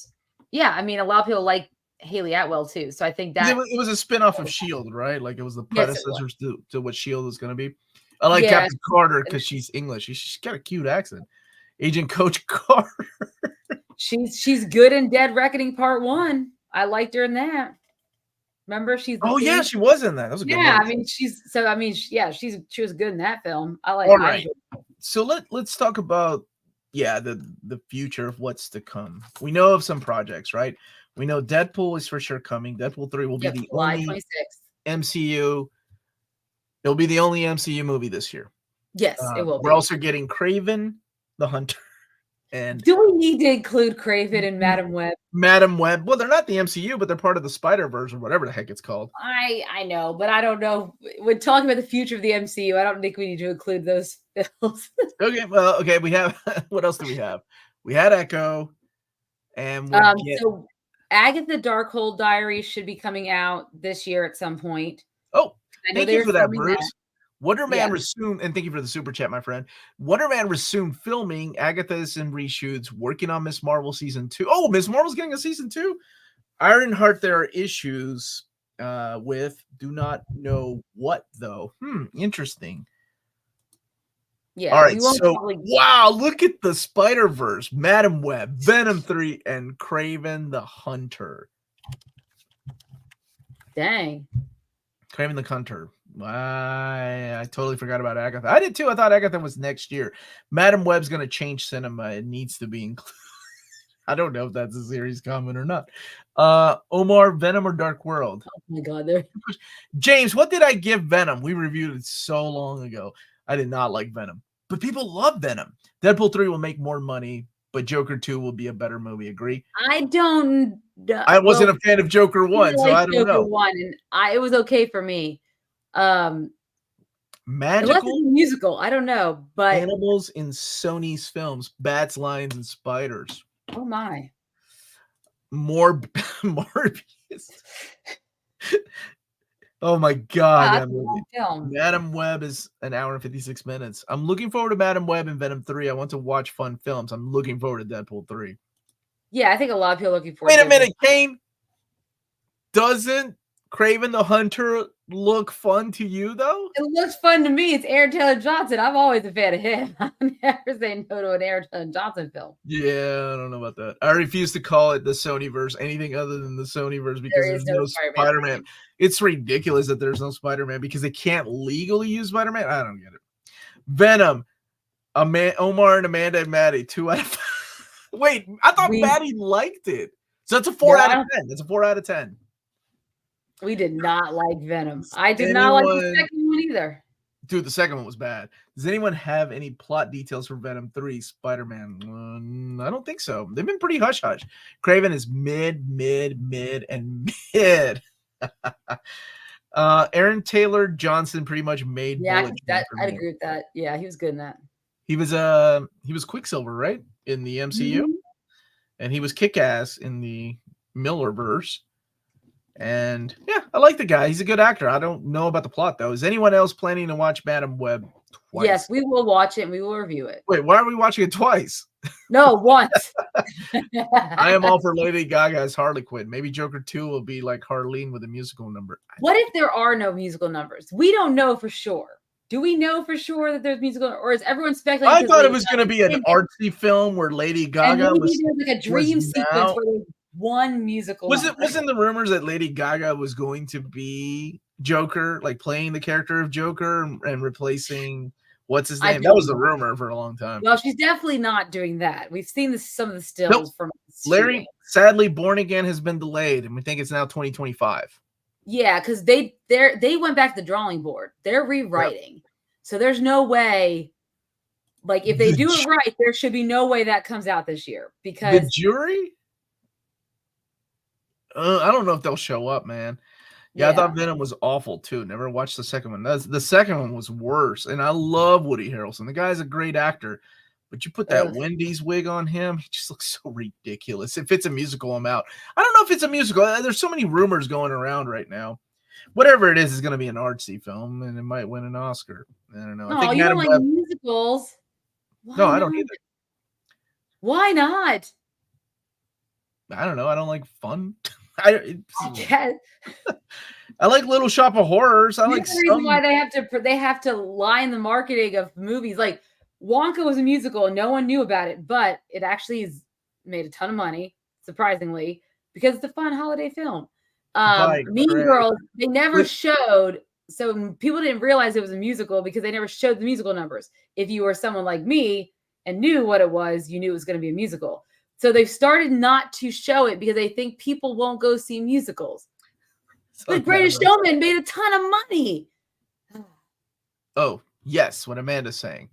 yeah, I mean, a lot of people like Haley Atwell too. So I think that it was a spinoff of Shield, right? Like it was the predecessors to what Shield was going to be. I like Captain Carter because she's English. She's got a cute accent. Agent Coach Carter. She's good in Dead Reckoning Part 1. I liked her in that. Remember, she's yeah, she was in that. That was a good movie. I mean, she was good in that film. I like. All right. So let's talk about the future of what's to come. We know of some projects, right? We know Deadpool is for sure coming. Deadpool 3 will be the only 26th. MCU. It'll be the only MCU movie this year. Yes, it will. We're also getting Kraven the Hunter. And do we need to include Kraven and Madam Web? Madam Web. Well, they're not the MCU, but they're part of the Spider-Verse or whatever the heck it's called. I know, but I don't know. When talking about the future of the MCU, I don't think we need to include those films. Okay. We have what else do we have? We had Echo, and so Agatha Darkhold Diaries should be coming out this year at some point. Oh, thank you for that, Bruce. Wonder Man resumed, and thank you for the super chat, my friend. Wonder Man resumed filming. Agatha is in reshoots, working on Miss Marvel season 2. Oh, Miss Marvel's getting a season 2. Ironheart, there are issues with. Do not know what though. Interesting. Yeah. All right. So wow, look at the Spider-Verse, Madam Web, Venom 3, and Kraven the Hunter. Dang. Kraven the Hunter. I totally forgot about Agatha. I did too. I thought Agatha was next year. Madam Web's going to change cinema. It needs to be included. I don't know if that's a series comment or not. Omar, Venom or Dark World? Oh my God. There. James, what did I give Venom? We reviewed it so long ago. I did not like Venom, but people love Venom. Deadpool 3 will make more money, but Joker 2 will be a better movie. Agree? I don't know. I wasn't a fan of Joker 1, so I don't Joker know. 1, and it was okay for me. Magical musical, I don't know, but animals in Sony's films, bats, lions, and spiders. Oh my! Morbius. Oh my God! That movie. Madam Web is an hour and 56 minutes. I'm looking forward to Madam Web and Venom 3. I want to watch fun films. I'm looking forward to Deadpool 3. Yeah, I think a lot of people are looking forward. Wait a minute, Kane. Doesn't Kraven the Hunter look fun to you though? It looks fun to me. It's Aaron Taylor Johnson. I'm always a fan of him. I never say no to an Aaron Taylor Johnson film. Yeah, I don't know about that. I refuse to call it the Sonyverse anything other than the Sonyverse because there's no Spider-Man. It's ridiculous that there's no Spider-Man because they can't legally use Spider-Man. I don't get it. Venom, Omar and Amanda and Maddie, 2 out of 5. Wait, I thought Maddie liked it. So that's a 4 out of 10. That's a 4 out of 10. We did not like Venom. I did not like the second one either. Dude, the second one was bad. Does anyone have any plot details for Venom 3 Spider-Man? I don't think so. They've been pretty hush-hush. Kraven is mid, and mid. Aaron Taylor Johnson pretty much made I'd agree with that. Yeah, he was good in that. He was Quicksilver, right? In the MCU. Mm-hmm. And he was Kick-Ass in the Millerverse. And yeah, I like the guy. He's a good actor. I don't know about the plot though. Is anyone else planning to watch Madam Web twice? Yes, we will watch it and we will review it. Wait, why are we watching it twice? No, once. I am all for Lady Gaga's Harley Quinn. Maybe Joker 2 will be like Harleen with a musical number. What if there are no musical numbers? We don't know for sure. Do we know for sure that there's musical, or is everyone speculating? I thought it was going to be an artsy film where Lady Gaga was like a dream sequence where there's one musical. Wasn't the rumors that Lady Gaga was going to be Joker, like playing the character of Joker and replacing what's his name? That was the rumor for a long time. Well, she's definitely not doing that. We've seen some of the stills from Larry. Sadly, Born Again has been delayed, and we think it's now 2025. Yeah, because they went back to the drawing board. They're rewriting, so there's no way. Like if they do it right, there should be no way that comes out this year because the jury. I don't know if they'll show up, man. Yeah, I thought Venom was awful too. Never watched the second one. The second one was worse. And I love Woody Harrelson. The guy's a great actor, But you put that Wendy's wig on him, he just looks so ridiculous. If it's a musical, I'm out. I don't know if it's a musical. There's so many rumors going around right now. Whatever it is going to be an artsy film, and it might win an Oscar. I don't know. No, I think you don't like musicals. Why no, I don't either. Why not? I don't know. I don't like fun. I like Little Shop of Horrors. I like the reason why they have to line the marketing of movies. Like Wonka was a musical and no one knew about it, but it actually has made a ton of money, surprisingly, because it's a fun holiday film. Mean Girls, they never showed, so people didn't realize it was a musical because they never showed the musical numbers. If you were someone like me and knew what it was, you knew it was going to be a musical. So they've started not to show it because they think people won't go see musicals. The Greatest Showman made a ton of money. Oh, yes, what Amanda's saying.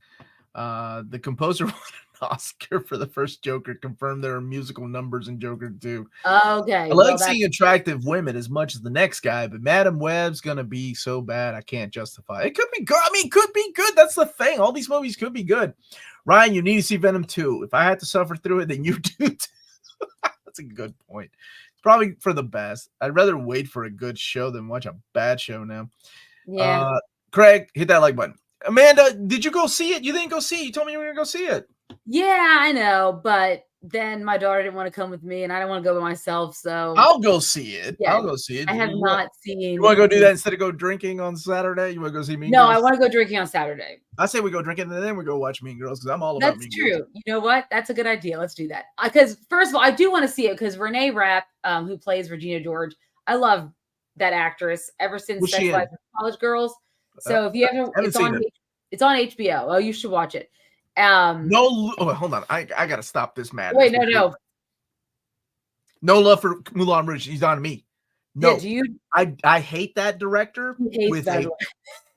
The composer won an Oscar for the first Joker, confirmed there are musical numbers in Joker 2. Okay. I like seeing attractive women as much as the next guy, but Madam Web's going to be so bad I can't justify it. It could be good. I mean, it could be good. That's the thing. All these movies could be good. Ryan, you need to see Venom 2. If I had to suffer through it, then you do too. That's a good point. It's probably for the best. I'd rather wait for a good show than watch a bad show now. Yeah. Craig, hit that like button. Amanda, did you go see it? You didn't go see it. You told me you were going to go see it. Yeah, I know. But then my daughter didn't want to come with me, and I didn't want to go by myself. So I'll go see it. Yeah, I'll go see it. I have not seen. You want to go do that instead of go drinking on Saturday? You want to go see Mean Girls? No, I want to go drinking on Saturday. I say we go drinking and then we go watch Mean Girls because I'm all about Mean Girls. That's true. You know what? That's a good idea. Let's do that. Because first of all, I do want to see it because Renee Rapp, who plays Regina George, I love that actress ever since Sex Life of College Girls. So if you haven't it's on HBO. Oh, you should watch it. Hold on. I gotta stop this madness. Wait, no. No love for Moulin Rouge. He's on me. No, yeah, I hate that director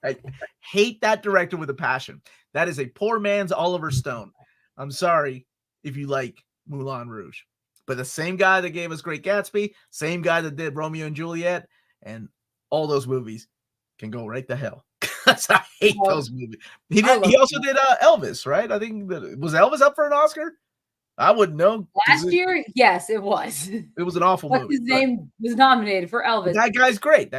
I hate that director with a passion. That is a poor man's Oliver Stone. I'm sorry if you like Moulin Rouge, but the same guy that gave us Great Gatsby, same guy that did Romeo and Juliet, and all those movies can go right to hell. I hate those movies. He also did Elvis, right? I think was Elvis up for an Oscar? I wouldn't know. Last year, yes, it was. It was an awful movie. His name was nominated for Elvis. That guy's great.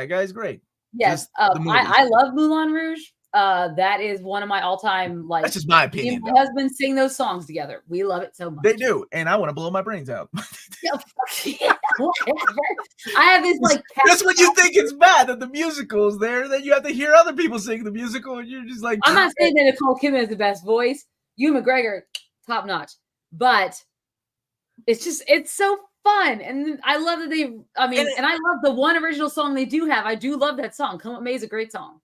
Yes, I love Moulin Rouge. That is one of my all-time, like, that's just my opinion. Me and my husband sing those songs together. We love it so much. They do, and I want to blow my brains out. I have this like. That's when you think it's bad that the musical is there. Then you have to hear other people sing the musical, and you're just like. I'm not saying that Nicole Kidman is the best voice. Ewan McGregor, top notch, but it's so fun, and I love that and I love the one original song they do have. I do love that song. Come What May is a great song.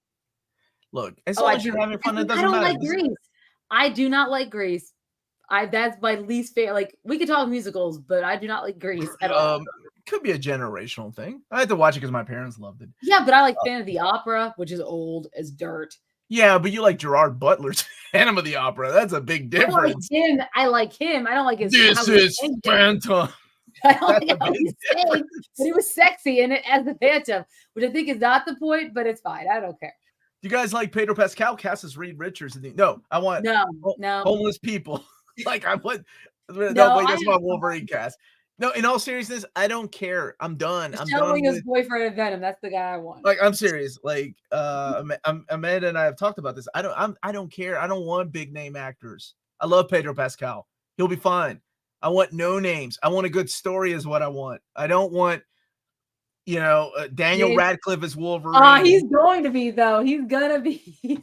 Look, as long as you're having fun, it doesn't matter. I don't like Grease. I do not like Grease. That's my least favorite. Like, we could talk musicals, but I do not like Grease at all. Could be a generational thing. I had to watch it because my parents loved it. Yeah, but I like Phantom of the Opera, which is old as dirt. Yeah, but you like Gerard Butler's Phantom of the Opera. That's a big difference. I like him. I don't like his. This is Phantom. I don't like how he's saying, but he was sexy in it as the Phantom, which I think is not the point, but it's fine. I don't care. You guys like Pedro Pascal cast as Reed Richards? No, I want no homeless people. Like I want. No, wait, that's my Wolverine cast. No, in all seriousness, I don't care. I'm done. I'm done with his boyfriend of Venom. That's the guy I want. Like, I'm serious. Like, Amanda and I have talked about this. I don't care. I don't want big name actors. I love Pedro Pascal. He'll be fine. I want no names. I want a good story is what I want. I don't want, Daniel Radcliffe as Wolverine. He's going to be, though. He's gonna be.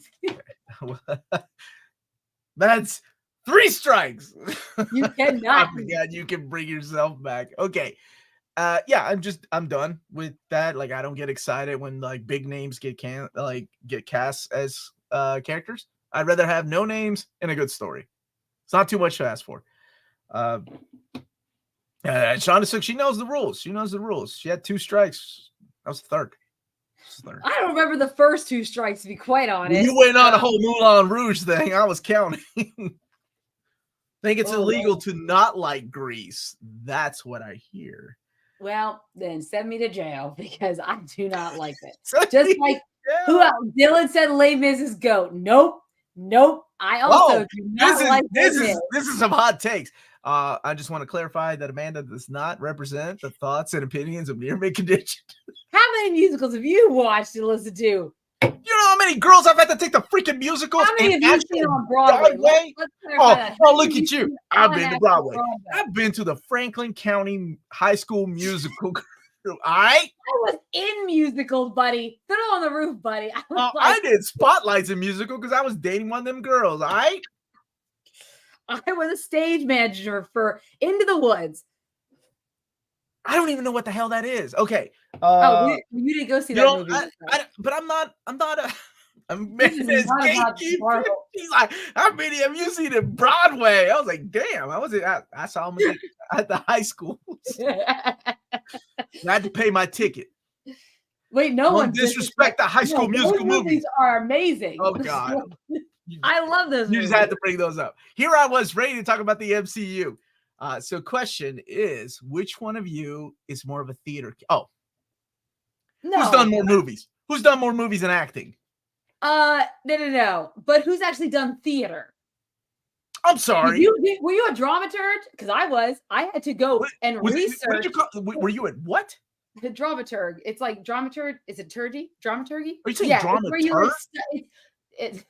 That's 3 strikes. You cannot. Oh my God, you can bring yourself back. Okay. I'm done with that. Like, I don't get excited when like big names get cast as characters. I'd rather have no names and a good story. It's not too much to ask for. Shonda Suk, she knows the rules. She had 2 strikes. That was the third. I don't remember the first 2 strikes, to be quite honest. You went on a whole Moulin Rouge thing. I was counting. I think it's illegal to not like Grease. That's what I hear. Well, then send me to jail because I do not like it. Just like who else? Dylan said Les Mis is GOAT. Nope. Nope. I also do not like this is some hot takes. I just want to clarify that Amanda does not represent the thoughts and opinions of Near Mint Condition. How many musicals have you watched and listened to? You know how many girls I've had to take the freaking musicals? How many have you seen on Broadway? Let's look at you. I've been to Broadway. I've been to the Franklin County High School Musical. All right? I was in musicals, buddy. Fiddle on the Roof, buddy. I did spotlights in musical because I was dating one of them girls. All right? I was a stage manager for Into the Woods. I don't even know what the hell that is. Okay. You didn't go see that movie. But I'm not Amanda's gatekeeper. He's like, how many have you seen in Broadway? I was like, damn, I saw him at the high school. I had to pay my ticket. Wait, no one disrespect the High School Musical movies are amazing. Oh God. I love those movies. You just had to bring those up. Here I was ready to talk about the MCU. So question is, which one of you is more of a theater? No. Who's done more movies? Who's done more movies than acting? No. But who's actually done theater? I'm sorry. Were you a dramaturg? Because I was. I had to go research. Were you at what? The dramaturg. It's like dramaturg. Is it turgy? Dramaturgy? Are you saying dramaturg? It's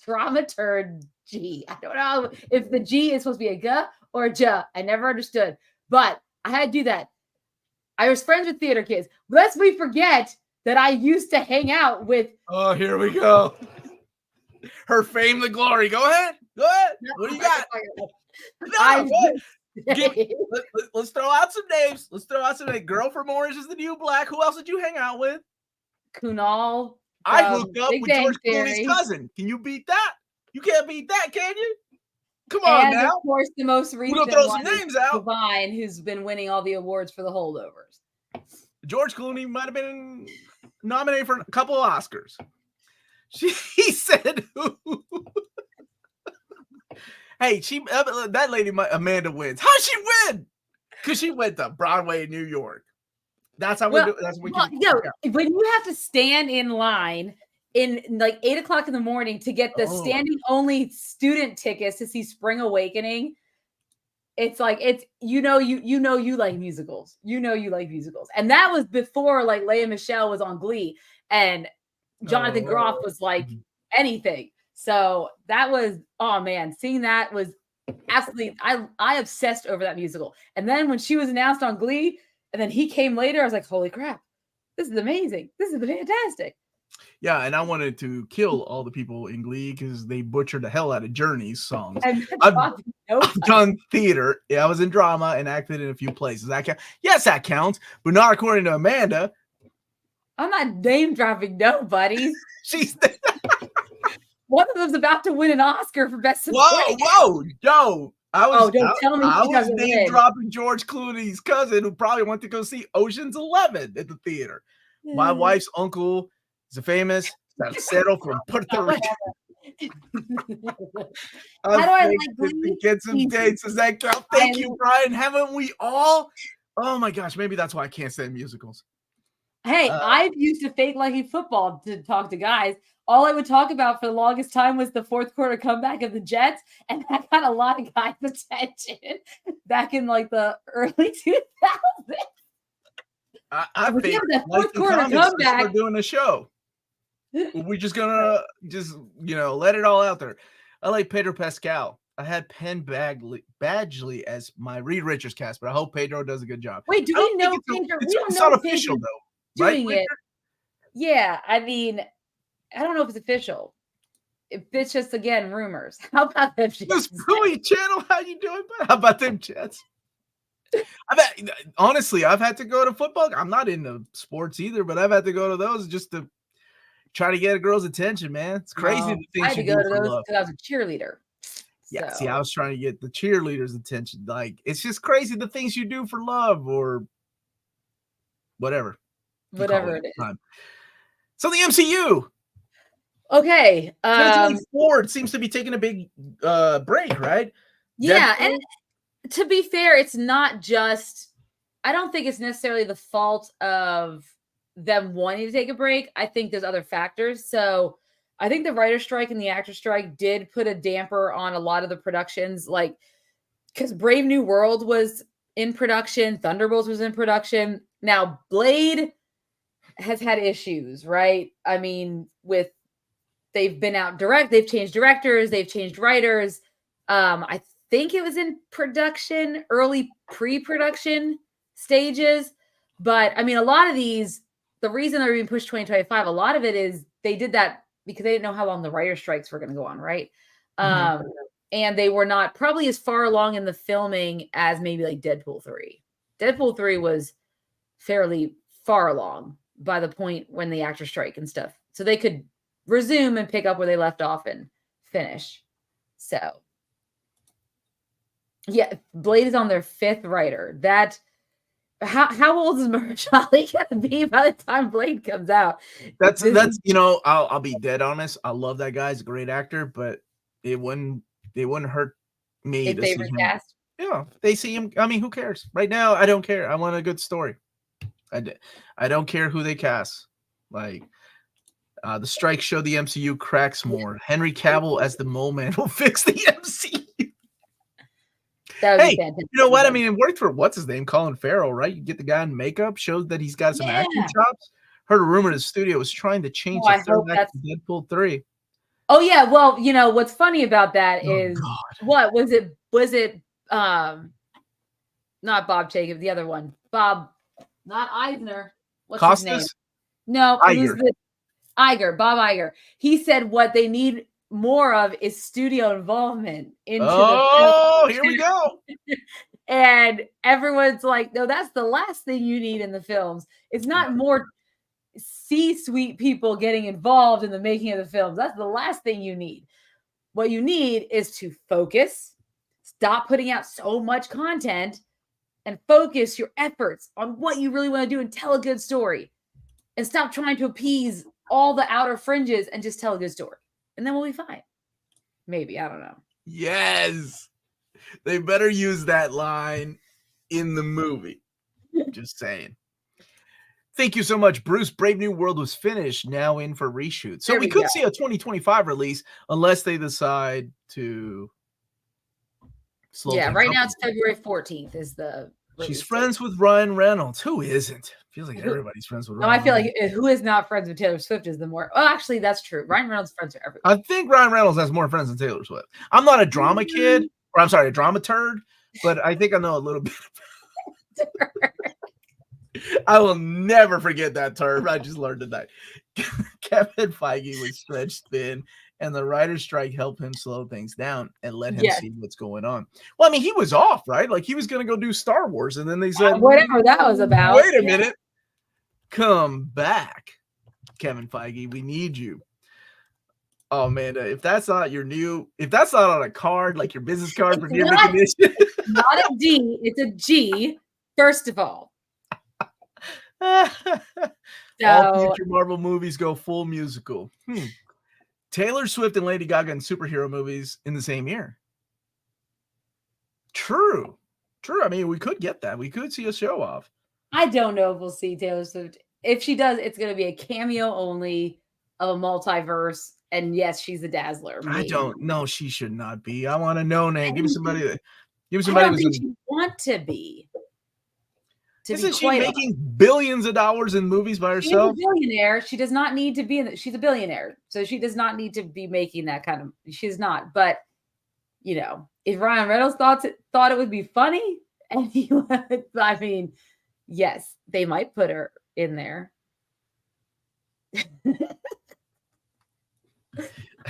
dramaturgy. I don't know if the G is supposed to be a G or a J. I never understood. But I had to do that. I was friends with theater kids. Lest we forget that I used to hang out with. Oh, here we go. Her fame, the glory. Go ahead. What do you got? Let's throw out some names. Girl from Orange is the New Black. Who else did you hang out with? Kunal. I hooked up with George Clooney's cousin. Can you beat that? You can't beat that, can you? Come on now. Of course, the most recent we're gonna throw some names out. Divine, who's been winning all the awards for The Holdovers. George Clooney might have been nominated for a couple of Oscars. He said, "Hey, that lady, Amanda wins. How'd she win? Because she went to Broadway in New York. That's how we do. That's what we can. When you have to stand in line in like 8 o'clock in the morning to get the standing only student tickets to see Spring Awakening, it's like you like musicals. And that was before like Lea Michele was on Glee and Jonathan Groff was like anything. So that was seeing that was absolutely I obsessed over that musical. And then when she was announced on Glee and then he came later, I was like, holy crap, this is amazing. This is fantastic. Yeah, and I wanted to kill all the people in Glee because they butchered the hell out of Journey's songs. I've done theater. Yeah, I was in drama and acted in a few places. Yes, that counts, but not according to Amanda. I'm not name dropping nobody. She's one of them's about to win an Oscar for best supporting. Yo. Don't tell me I was name dropping George Clooney's cousin who probably went to go see Ocean's 11 at the theater. My wife's uncle is a famous salsero from Puerto Rico. How do I like Glee? Get some dates. Does that count? Thank you, Brian. Haven't we all? Oh my gosh, maybe that's why I can't stand musicals. Hey, I've used to fake liking football to talk to guys. All I would talk about for the longest time was the fourth quarter comeback of the Jets, and that got a lot of guys' attention back in like the early 2000s. I think the fourth quarter comeback. We're doing a show. We're just gonna let it all out there. I like Pedro Pascal. I had Penn Badgley as my Reed Richards cast, but I hope Pedro does a good job. Wait, do we know Pedro? It's not official though, doing it. Yeah, I mean, I don't know if it's official. If it's just again rumors. How about them Jets? This Bowie channel, how you doing? How about them Jets? Honestly, I've had to go to football. I'm not into sports either, but I've had to go to those just to try to get a girl's attention, man. It's crazy the things I had to go to those because I was a cheerleader. Yeah, see, I was trying to get the cheerleaders' attention. Like, it's just crazy the things you do for love or whatever. Whatever it is. So the MCU. Okay. Ford seems to be taking a big break, right? Yeah, and to be fair, it's not just, I don't think it's necessarily the fault of them wanting to take a break. I think there's other factors. So I think the writer strike and the actor strike did put a damper on a lot of the productions, like because Brave New World was in production, Thunderbolts was in production. Now Blade has had issues, right? I mean, they've been out direct, they've changed directors, they've changed writers. I think it was in production, early pre-production stages. But I mean, a lot of these, the reason they're being pushed 2025, a lot of it is they did that because they didn't know how long the writer strikes were going to go on, right? And they were not probably as far along in the filming as maybe like Deadpool 3. Deadpool 3 was fairly far along by the point when the actor strike and stuff. So they could resume and pick up where they left off and finish. So yeah, Blade is on their 5th writer. That how old is Mahershala gonna be by the time Blade comes out? That's I'll be dead honest. I love that guy. He's a great actor, but it wouldn't hurt me if to they see him. recast. Yeah, they see him. I mean, who cares? Right now, I don't care. I want a good story. I don't care who they cast. Like the strike showed the MCU cracks more. Henry Cavill as the Mole Man will fix the MCU. That would be fantastic. You know what? I mean, it worked for what's his name, Colin Farrell, right? You get the guy in makeup, shows that he's got some acting chops. Heard a rumor the studio was trying to change the third act to Deadpool 3. Oh yeah, well, you know what's funny about that is what was it? Was it not Bob Jacob, the other one, Bob, not Eisner. What's Costas? his name? No, it was Iger, Bob Iger. He said what they need more of is studio involvement into the film. Here we go. And everyone's like, no, that's the last thing you need in the films. It's not more C-suite people getting involved in the making of the films. That's the last thing you need. What you need is to focus, stop putting out so much content, and focus your efforts on what you really want to do and tell a good story. And stop trying to appease all the outer fringes and just tell a good story. And then we'll be fine. Maybe. I don't know. Yes. They better use that line in the movie. Just saying. Thank you so much, Bruce. Brave New World was finished, now in for reshoot. So we could see a 2025 release unless they decide to slow down. Right now it's February 14th is the She's friends with Ryan Reynolds. Who isn't? Feels like everybody's friends with Ryan Reynolds. I feel like who is not friends with Taylor Swift is the more. Well, actually, that's true. Ryan Reynolds' friends are everyone. I think Ryan Reynolds has more friends than Taylor Swift. I'm not a drama kid, or I'm sorry, a drama turd, but I think I know a little bit about it. I will never forget that term. I just learned tonight. Kevin Feige was stretched thin, and the writer's strike helped him slow things down and let him see what's going on. Well, I mean, he was off, right? Like he was going to go do Star Wars, and then they said, whatever that was about. Wait a minute. Come back, Kevin Feige. We need you. Oh, man. If that's not on a card, like your business card for near recognition. Not a D. It's a G, first of all. All future Marvel movies go full musical. Taylor Swift and Lady Gaga in superhero movies in the same year. True. I mean, we could get that. We could see a show off. I don't know if we'll see Taylor Swift. If she does, it's going to be a cameo only of a multiverse. And yes, she's a dazzler. Maybe. I don't know. She should not be. I want to know name. Give me somebody. I don't think she want to be. Isn't she making billions of dollars in movies by herself? She's a billionaire. She does not need to be in she's a billionaire. So she does not need to be making that kind of, she's not. But, you know, if Ryan Reynolds thought it would be funny, and he would, I mean, yes, they might put her in there.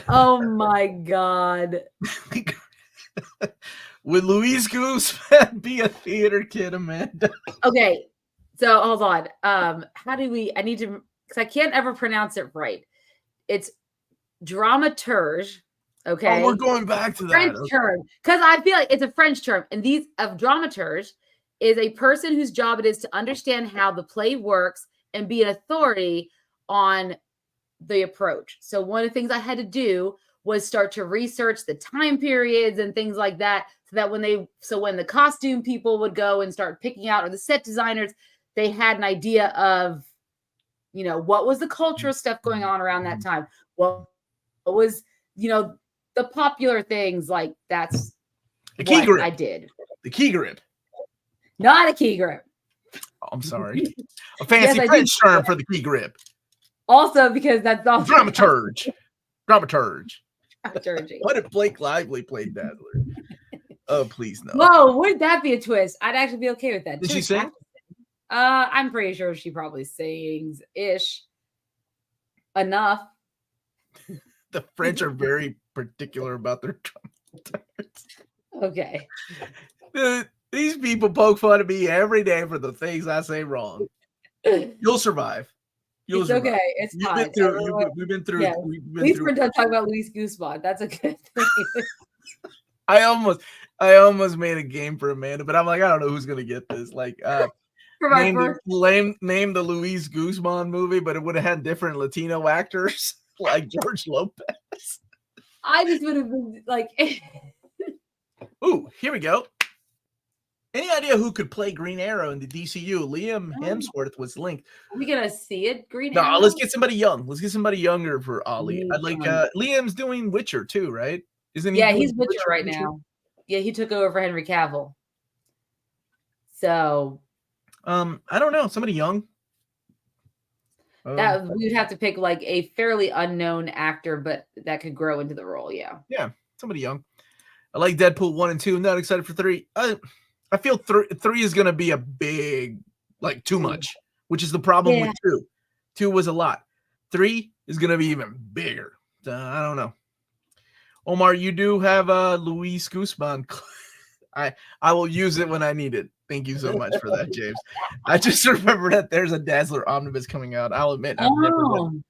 Oh my God. Would Luis Guzman be a theater kid, Amanda? Okay, so hold on. How do we? I need to, because I can't ever pronounce it right. It's dramaturge. Okay, we're going back to that French term, because I feel like it's a French term, and these of dramaturge is a person whose job it is to understand how the play works and be an authority on the approach. So one of the things I had to do was start to research the time periods and things like that, so that when the costume people would go and start picking out, or the set designers, they had an idea of, you know, what was the cultural stuff going on around that time. What It was, the popular things, like that's the key grip. I did. The key grip. Not a key grip. Oh, I'm sorry. A fancy French term for the key grip. Also, because that's also dramaturge. Dramaturge. Dramaturgy. What if Blake Lively played Dazzler? Oh, please no. Whoa, wouldn't that be a twist? I'd actually be okay with that. Did she sing? I'm pretty sure she probably sings ish enough. The French are very particular about their dramaturgs. Okay. These people poke fun at me every day for the things I say wrong. You'll survive. It's okay. It's fine. We've been through. Yeah. We're done talking about Luis Guzman. That's a good thing. I almost made a game for Amanda, but I'm like, I don't know who's gonna get this. Like, name the Luis Guzman movie, but it would have had different Latino actors like George Lopez. I just would have been like, ooh, here we go. Any idea who could play Green Arrow in the DCU? Liam Hemsworth was linked. Are we gonna see it? Green Arrow? No, let's get somebody young. Let's get somebody younger for Ollie. I'd like Liam's doing Witcher too, right? Isn't he? Yeah, he's Witcher right now. Yeah, he took over for Henry Cavill. So, I don't know. Somebody young. That we would have to pick like a fairly unknown actor, but that could grow into the role. Yeah. Yeah, somebody young. I like Deadpool 1 and 2. Not excited for 3. I feel 3 is gonna be a big, like too much, which is the problem with 2. 2 was a lot. 3 is gonna be even bigger. I don't know. Omar, you do have Luis Guzman. I will use it when I need it. Thank you so much for that, James. I just remember that there's a Dazzler omnibus coming out. I'll admit, I've never read.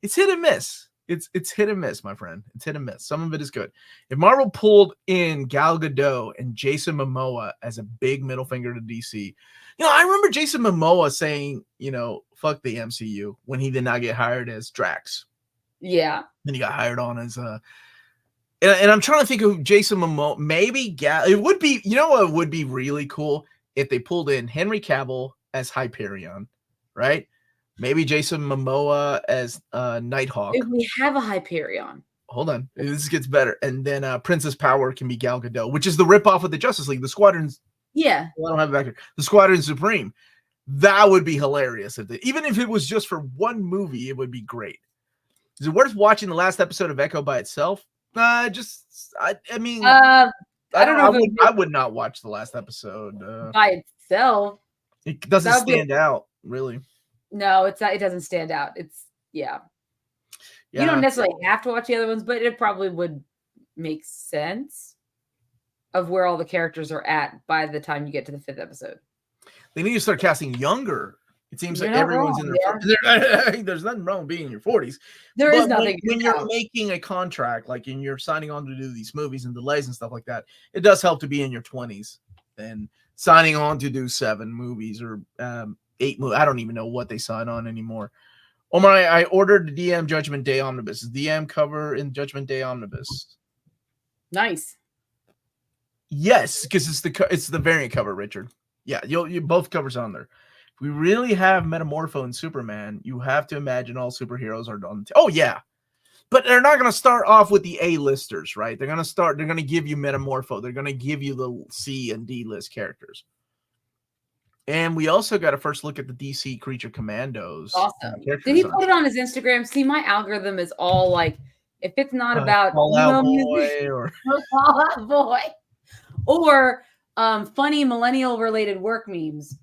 It's hit and miss. It's hit and miss, my friend. It's hit and miss. Some of it is good. If Marvel pulled in Gal Gadot and Jason Momoa as a big middle finger to DC, I remember Jason Momoa saying, fuck the MCU when he did not get hired as Drax. Yeah. Then he got hired on as and I'm trying to think of Jason Momoa. Maybe it would be, what would be really cool if they pulled in Henry Cavill as Hyperion, right? Maybe Jason Momoa as Nighthawk. If we have a Hyperion. Hold on. This gets better. And then Princess Power can be Gal Gadot, which is the ripoff of the Justice League. The Squadrons. Yeah. Well, I don't have it back here. The Squadron Supreme. That would be hilarious. Even if it was just for one movie, it would be great. Is it worth watching the last episode of Echo by itself? I mean, I don't know. I would not watch the last episode by itself. It doesn't stand out, really. No, it's not. It doesn't stand out. Yeah. You don't necessarily have to watch the other ones, but it probably would make sense of where all the characters are at by the time you get to the 5th episode. They need to start casting younger. It seems like everyone's in their 40s. There's nothing wrong with being in your 40s. There is nothing. When you're making a contract, like and you're signing on to do these movies and delays and stuff like that, it does help to be in your 20s than signing on to do 7 movies or 8 movies. I don't even know what they sign on anymore. Omar, I ordered the DM Judgment Day Omnibus. DM cover in Judgment Day Omnibus. Nice. Yes, because it's the variant cover, Richard. Yeah, you both covers on there. If we really have Metamorpho and Superman, you have to imagine all superheroes are done. Oh yeah, but they're not going to start off with the A-listers, right? They're going to give you Metamorpho. They're going to give you the C and D list characters. And we also got a first look at the DC Creature Commandos. Awesome. Did he put it on his Instagram? See, my algorithm is all like, if it's not about Fallout Boy or Fallout Boy or funny millennial related work memes,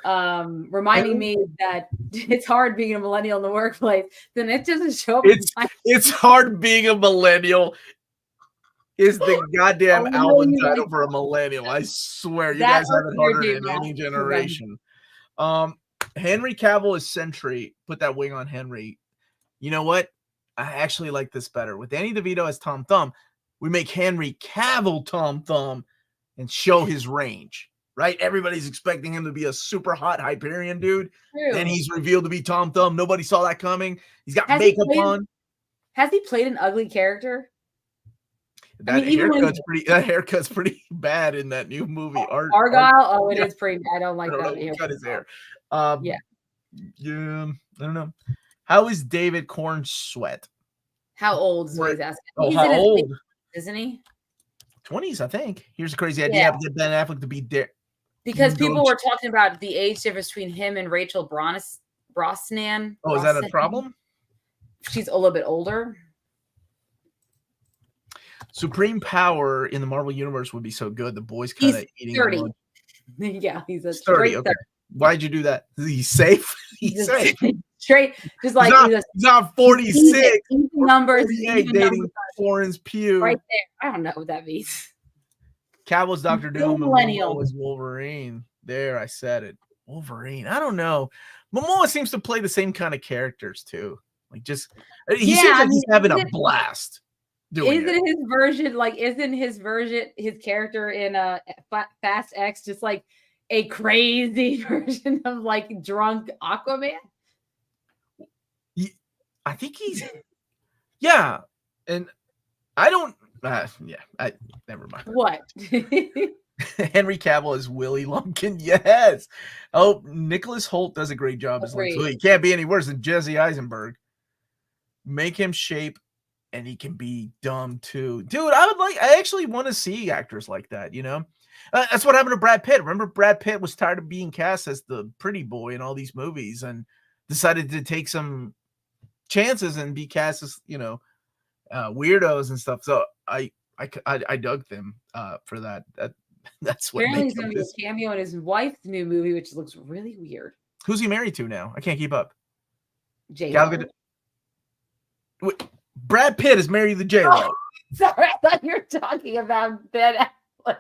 reminding me that it's hard being a millennial in the workplace, then it doesn't show up. It's hard being a millennial. Is the goddamn album title for a millennial. I swear you guys have it harder than any generation. Henry Cavill is Sentry. Put that wing on Henry. You know what? I actually like this better. With Danny DeVito as Tom Thumb, we make Henry Cavill Tom Thumb and show his range. Right? Everybody's expecting him to be a super hot Hyperion dude. True. Then he's revealed to be Tom Thumb. Nobody saw that coming. He's got makeup on. Has he played an ugly character? That haircut's pretty bad in that new movie. Argyle? It is pretty. I don't like that. He cut his hair. Yeah, I don't know. How is David Corn Sweat? How old is what he's asking? Oh, He's how old? Isn't he? 20s, I think. Here's a crazy idea. Get Ben Affleck to be there. Because people were talking about the age difference between him and Rachel Brosnan. Oh, is that a problem? She's a little bit older. Supreme power in the Marvel universe would be so good. The boy's kind of eating 30. Yeah, he's a 30. Okay. 30. Why'd you do that? He's safe. He's safe. Straight, just like he's not 46. Even numbers. Even dating Florence Pugh. Right there. I don't know what that means. Cowboy's Dr. Doom and Momoa was Wolverine. There, I said it. Wolverine. I don't know. Momoa seems to play the same kind of characters too. Like seems like he's having a blast. Isn't his character in Fast X just like a crazy version of like drunk Aquaman? I think he's and I don't never mind. What? Henry Cavill is Willie Lumpkin. Yes. Oh, Nicholas Hoult does a great job as Lex Luthor. He can't be any worse than Jesse Eisenberg. Make him shape, and he can be dumb too, dude. I actually want to see actors like that. You know, that's what happened to Brad Pitt. Remember, Brad Pitt was tired of being cast as the pretty boy in all these movies and decided to take some chances and be cast as weirdos and stuff. So I dug them for that. That's what. Apparently, he's going to be a cameo in his wife's new movie, which looks really weird. Who's he married to now? I can't keep up. J-Lo. Brad Pitt is married to J-Lo. Oh, sorry, I thought you were talking about Ben Affleck.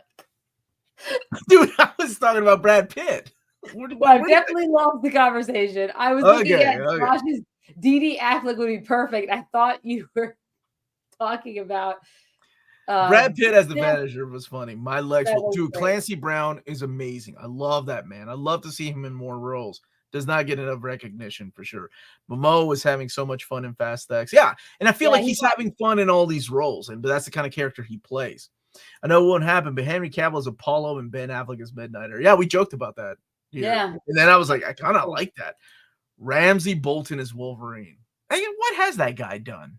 Dude, I was talking about Brad Pitt. I definitely lost the conversation. I was looking at Josh's Dee Affleck would be perfect. I thought you were talking about Brad Pitt as the Vanisher was funny. My legs, dude. Great. Clancy Brown is amazing. I love that man. I love to see him in more roles. Does not get enough recognition for sure. Momoa was having so much fun in Fast X. Yeah, and I feel like he's having fun in all these roles, but that's the kind of character he plays. I know it won't happen, but Henry Cavill is Apollo and Ben Affleck is Midnighter. Yeah, we joked about that. Yeah. And then I was like, I kind of like that. Ramsey Bolton is Wolverine. Hey, what has that guy done?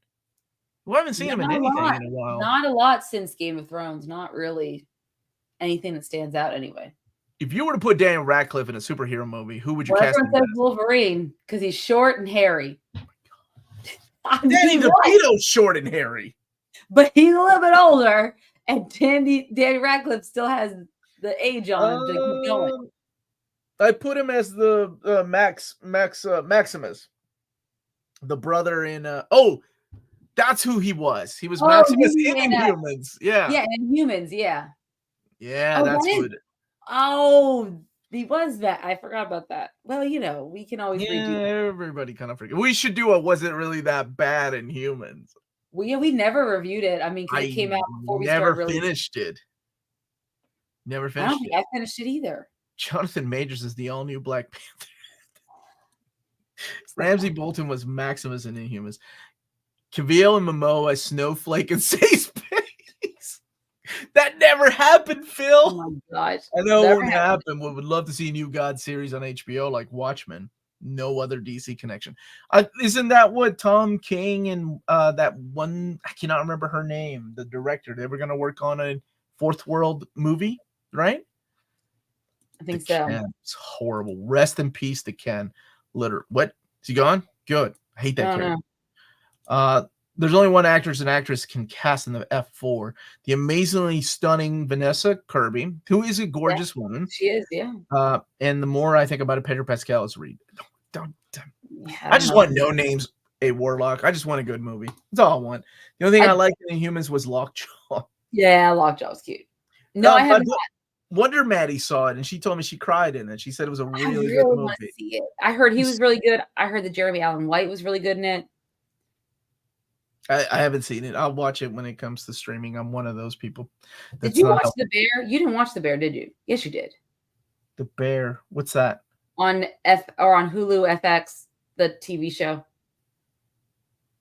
We haven't seen him in anything in a while. Not a lot since Game of Thrones. Not really anything that stands out anyway. If you were to put Daniel Radcliffe in a superhero movie, who would you cast? Everyone says Wolverine because he's short and hairy. Danny DeVito's short and hairy. But he's a little bit older, and Danny Radcliffe still has the age on him to keep going. I put him as the Maximus, the brother in. That's who he was. He was Maximus in Inhumans. Yeah. Yeah, Inhumans. Yeah. Yeah, that's good. Oh, he was that. I forgot about that. Well, we can always redo that. Everybody kind of forget. We should do a Was It Really That Bad in Humans? We never reviewed it. I mean, it came out before we started. Never finished it. Never finished. I don't think I finished it either. Jonathan Majors is the all-new Black Panther. Ramsey Bolton was Maximus in Inhumans. Cavill and Momoa, Snowflake, and Safe Space. That never happened, Phil. Oh my gosh. I know it won't happen. We would love to see a new God series on HBO like Watchmen. No other DC connection. Isn't that what Tom King and that one, I cannot remember her name, the director, they were going to work on a Fourth World movie, right? I think so. It's horrible. Rest in peace to Ken. What? Is he gone? Good. I hate that character. There's only one actress and actress can cast in the F4. The amazingly stunning Vanessa Kirby, who is a gorgeous woman. She is, yeah. And the more I think about it, Pedro Pascal is Reed. I just want No Name's a Warlock. I just want a good movie. That's all I want. The only thing I liked in Humans was Lockjaw. Yeah, Lockjaw was cute. No, I haven't. Wonder Maddie saw it, and she told me she cried in it. She said it was a really good movie. Want to see it. I heard he was really good. I heard that Jeremy Allen White was really good in it. I haven't seen it. I'll watch it when it comes to streaming. I'm one of those people. Did you watch The Bear? You didn't watch The Bear, did you? Yes, you did. The Bear. What's that? On on Hulu FX, the TV show.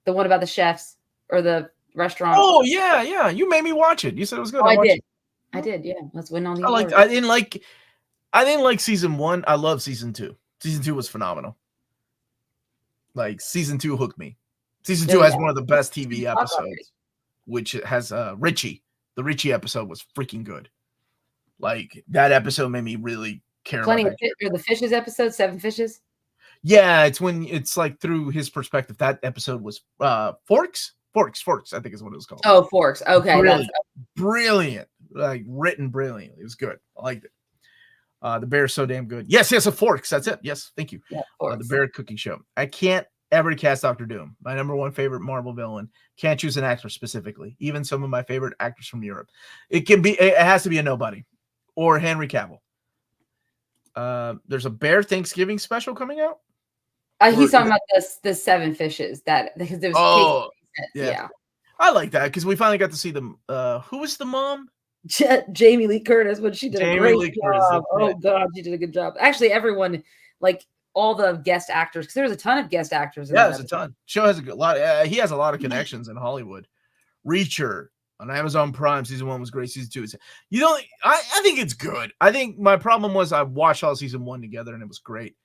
The one about the chefs or the restaurant. Oh yeah. You made me watch it. You said it was good. Oh, I did. Yeah. Let's win on the. I didn't like season 1. I love season 2. Season 2 was phenomenal. Like season 2 hooked me. Season 2 has one of the best TV episodes, which has Richie. The Richie episode was freaking good. Like, that episode made me really care about that. Or the Fishes episode, 7 Fishes? Yeah, it's when it's like through his perspective. That episode was Forks, I think is what it was called. Oh, Forks. Okay. Brilliant. Like, written brilliantly. It was good. I liked it. The Bear is so damn good. Yes, a Forks. That's it. Yes, thank you. Yeah, the Bear Cooking Show. I can't ever cast Dr. Doom, my number one favorite Marvel villain. Can't choose an actor specifically. Even some of my favorite actors from Europe. It has to be a nobody or Henry Cavill. There's a Bear Thanksgiving special coming out. He's talking about the 7 Fishes because there was yeah. I like that because we finally got to see them. Who was the mom? Jamie Lee Curtis, when she did a great job. Oh God, she did a good job. Actually, everyone, like all the guest actors, because there's a ton of guest actors. Yeah, there's a ton. Show has a lot. He has a lot of connections in Hollywood. Reacher on Amazon Prime, season 1 was great. Season 2 is, I think it's good. I think my problem was I watched all season 1 together and it was great.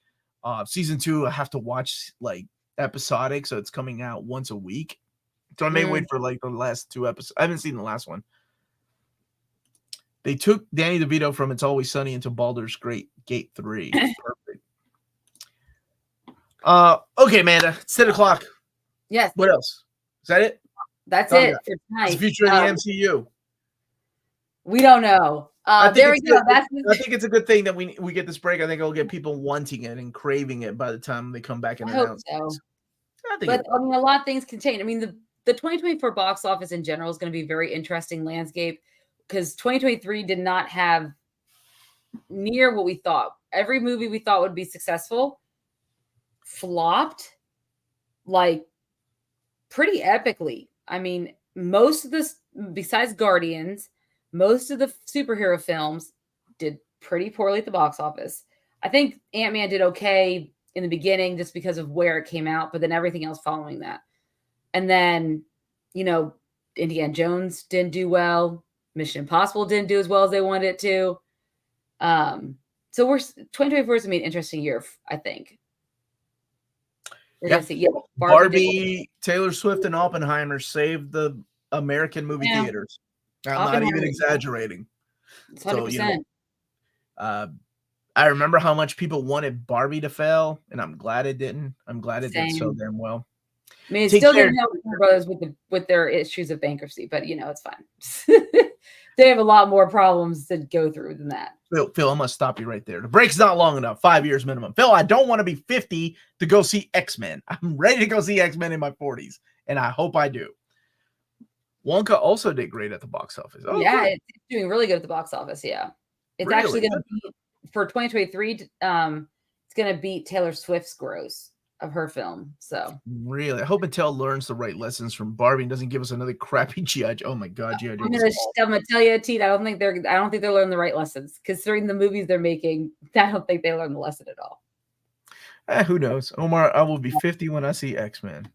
Season 2 I have to watch like episodic, so it's coming out once a week. So I may wait for like the last 2 episodes. I haven't seen the last one. They took Danny DeVito from It's Always Sunny into Baldur's Gate 3. Perfect. Okay, Amanda, it's 10 o'clock. Yes. What else? Is that it? That's it for tonight. What's the future of the MCU? We don't know. There we go. I think it's a good thing that we get this break. I think it'll get people wanting it and craving it by the time they come back and announce it. But I mean, a lot of things can change. I mean, the 2024 box office in general is going to be a very interesting landscape because 2023 did not have near what we thought. Every movie we thought would be successful flopped like pretty epically. I mean, most of this, besides Guardians, most of the superhero films did pretty poorly at the box office. I think Ant-Man did okay in the beginning just because of where it came out, but then everything else following that. And then, Indiana Jones didn't do well. Mission Impossible didn't do as well as they wanted it to. So 2024 is going to be an interesting year, I think. We're going to see, Barbie, Taylor Swift, and Oppenheimer saved the American movie theaters. I'm not even exaggerating. It's 100%. So, I remember how much people wanted Barbie to fail, and I'm glad it didn't. I'm glad it did so damn well. I mean, it's still going to help Warner Brothers with their issues of bankruptcy, but it's fine. They have a lot more problems to go through than that. Phil, I'm gonna stop you right there. The break's not long enough. 5 years minimum. Phil, I don't want to be 50 to go see X-Men. I'm ready to go see X-Men in my 40s, and I hope I do. Wonka also did great at the box office. Oh, yeah, it's doing really good at the box office. Yeah, it's really? Actually going to be for 2023. It's going to beat Taylor Swift's gross of her film. So really, I hope Mattel learns the right lessons from Barbie and doesn't give us another crappy G.I. Joe. Oh my God, G.I. Joe. I'm gonna tell you, Teen, I don't think they're learning the right lessons. Considering the movies they're making, I don't think they learned the lesson at all. Who knows? Omar, I will be 50 when I see X-Men.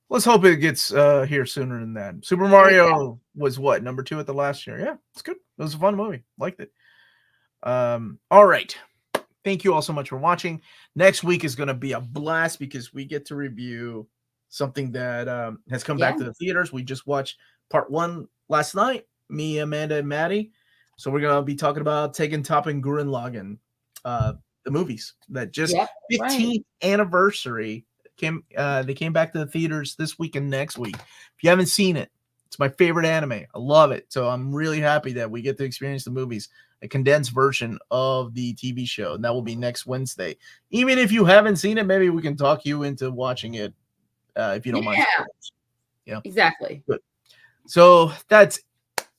Let's hope it gets here sooner than that. Super Mario was what, number 2 at the last year? Yeah, it's good. It was a fun movie. Liked it. All right. Thank you all so much for watching. Next week is going to be a blast because we get to review something that has come back to the theaters. We just watched part 1 last night, me, Amanda, and Maddie. So we're going to be talking about Tekken Top and Gurren Lagann, the movies that just 15th anniversary came. They came back to the theaters this week and next week. If you haven't seen it, it's my favorite anime. I love it. So I'm really happy that we get to experience the movies, a condensed version of the TV show. And that will be next Wednesday. Even if you haven't seen it, maybe we can talk you into watching it if you don't mind. Yeah, exactly. Good. So that's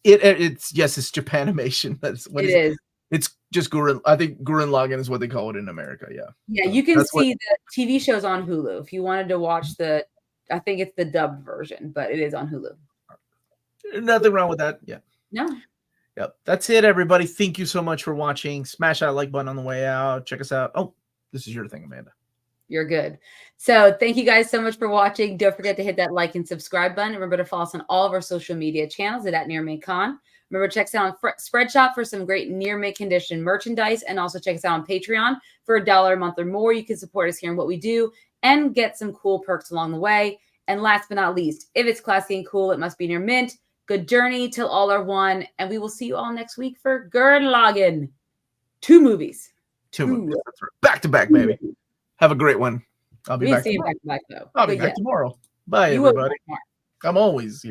it. It's Japanimation. That's what it is. It's just Gurren. I think Gurren Lagann is what they call it in America. Yeah. Yeah, you can see the TV shows on Hulu if you wanted to watch I think it's the dubbed version, but it is on Hulu. Nothing wrong with that. Yeah. No. Yep. That's it, everybody. Thank you so much for watching. Smash that like button on the way out. Check us out. Oh, this is your thing, Amanda. You're good. So thank you guys so much for watching. Don't forget to hit that like and subscribe button. Remember to follow us on all of our social media channels at nearmintcon. Remember to check us out on Spreadshop for some great near mint condition merchandise, and also check us out on Patreon for $1 a month or more. You can support us here in what we do and get some cool perks along the way. And last but not least, if it's classy and cool, it must be near Mint. Good journey till all are one. And we will see you all next week for Gurren Lagann. 2 movies. 2 movies. That's right. Back to back, baby. Have a great one. I'll be back tomorrow. Back to back, though. I'll be back tomorrow. Bye, everybody. I'm always here.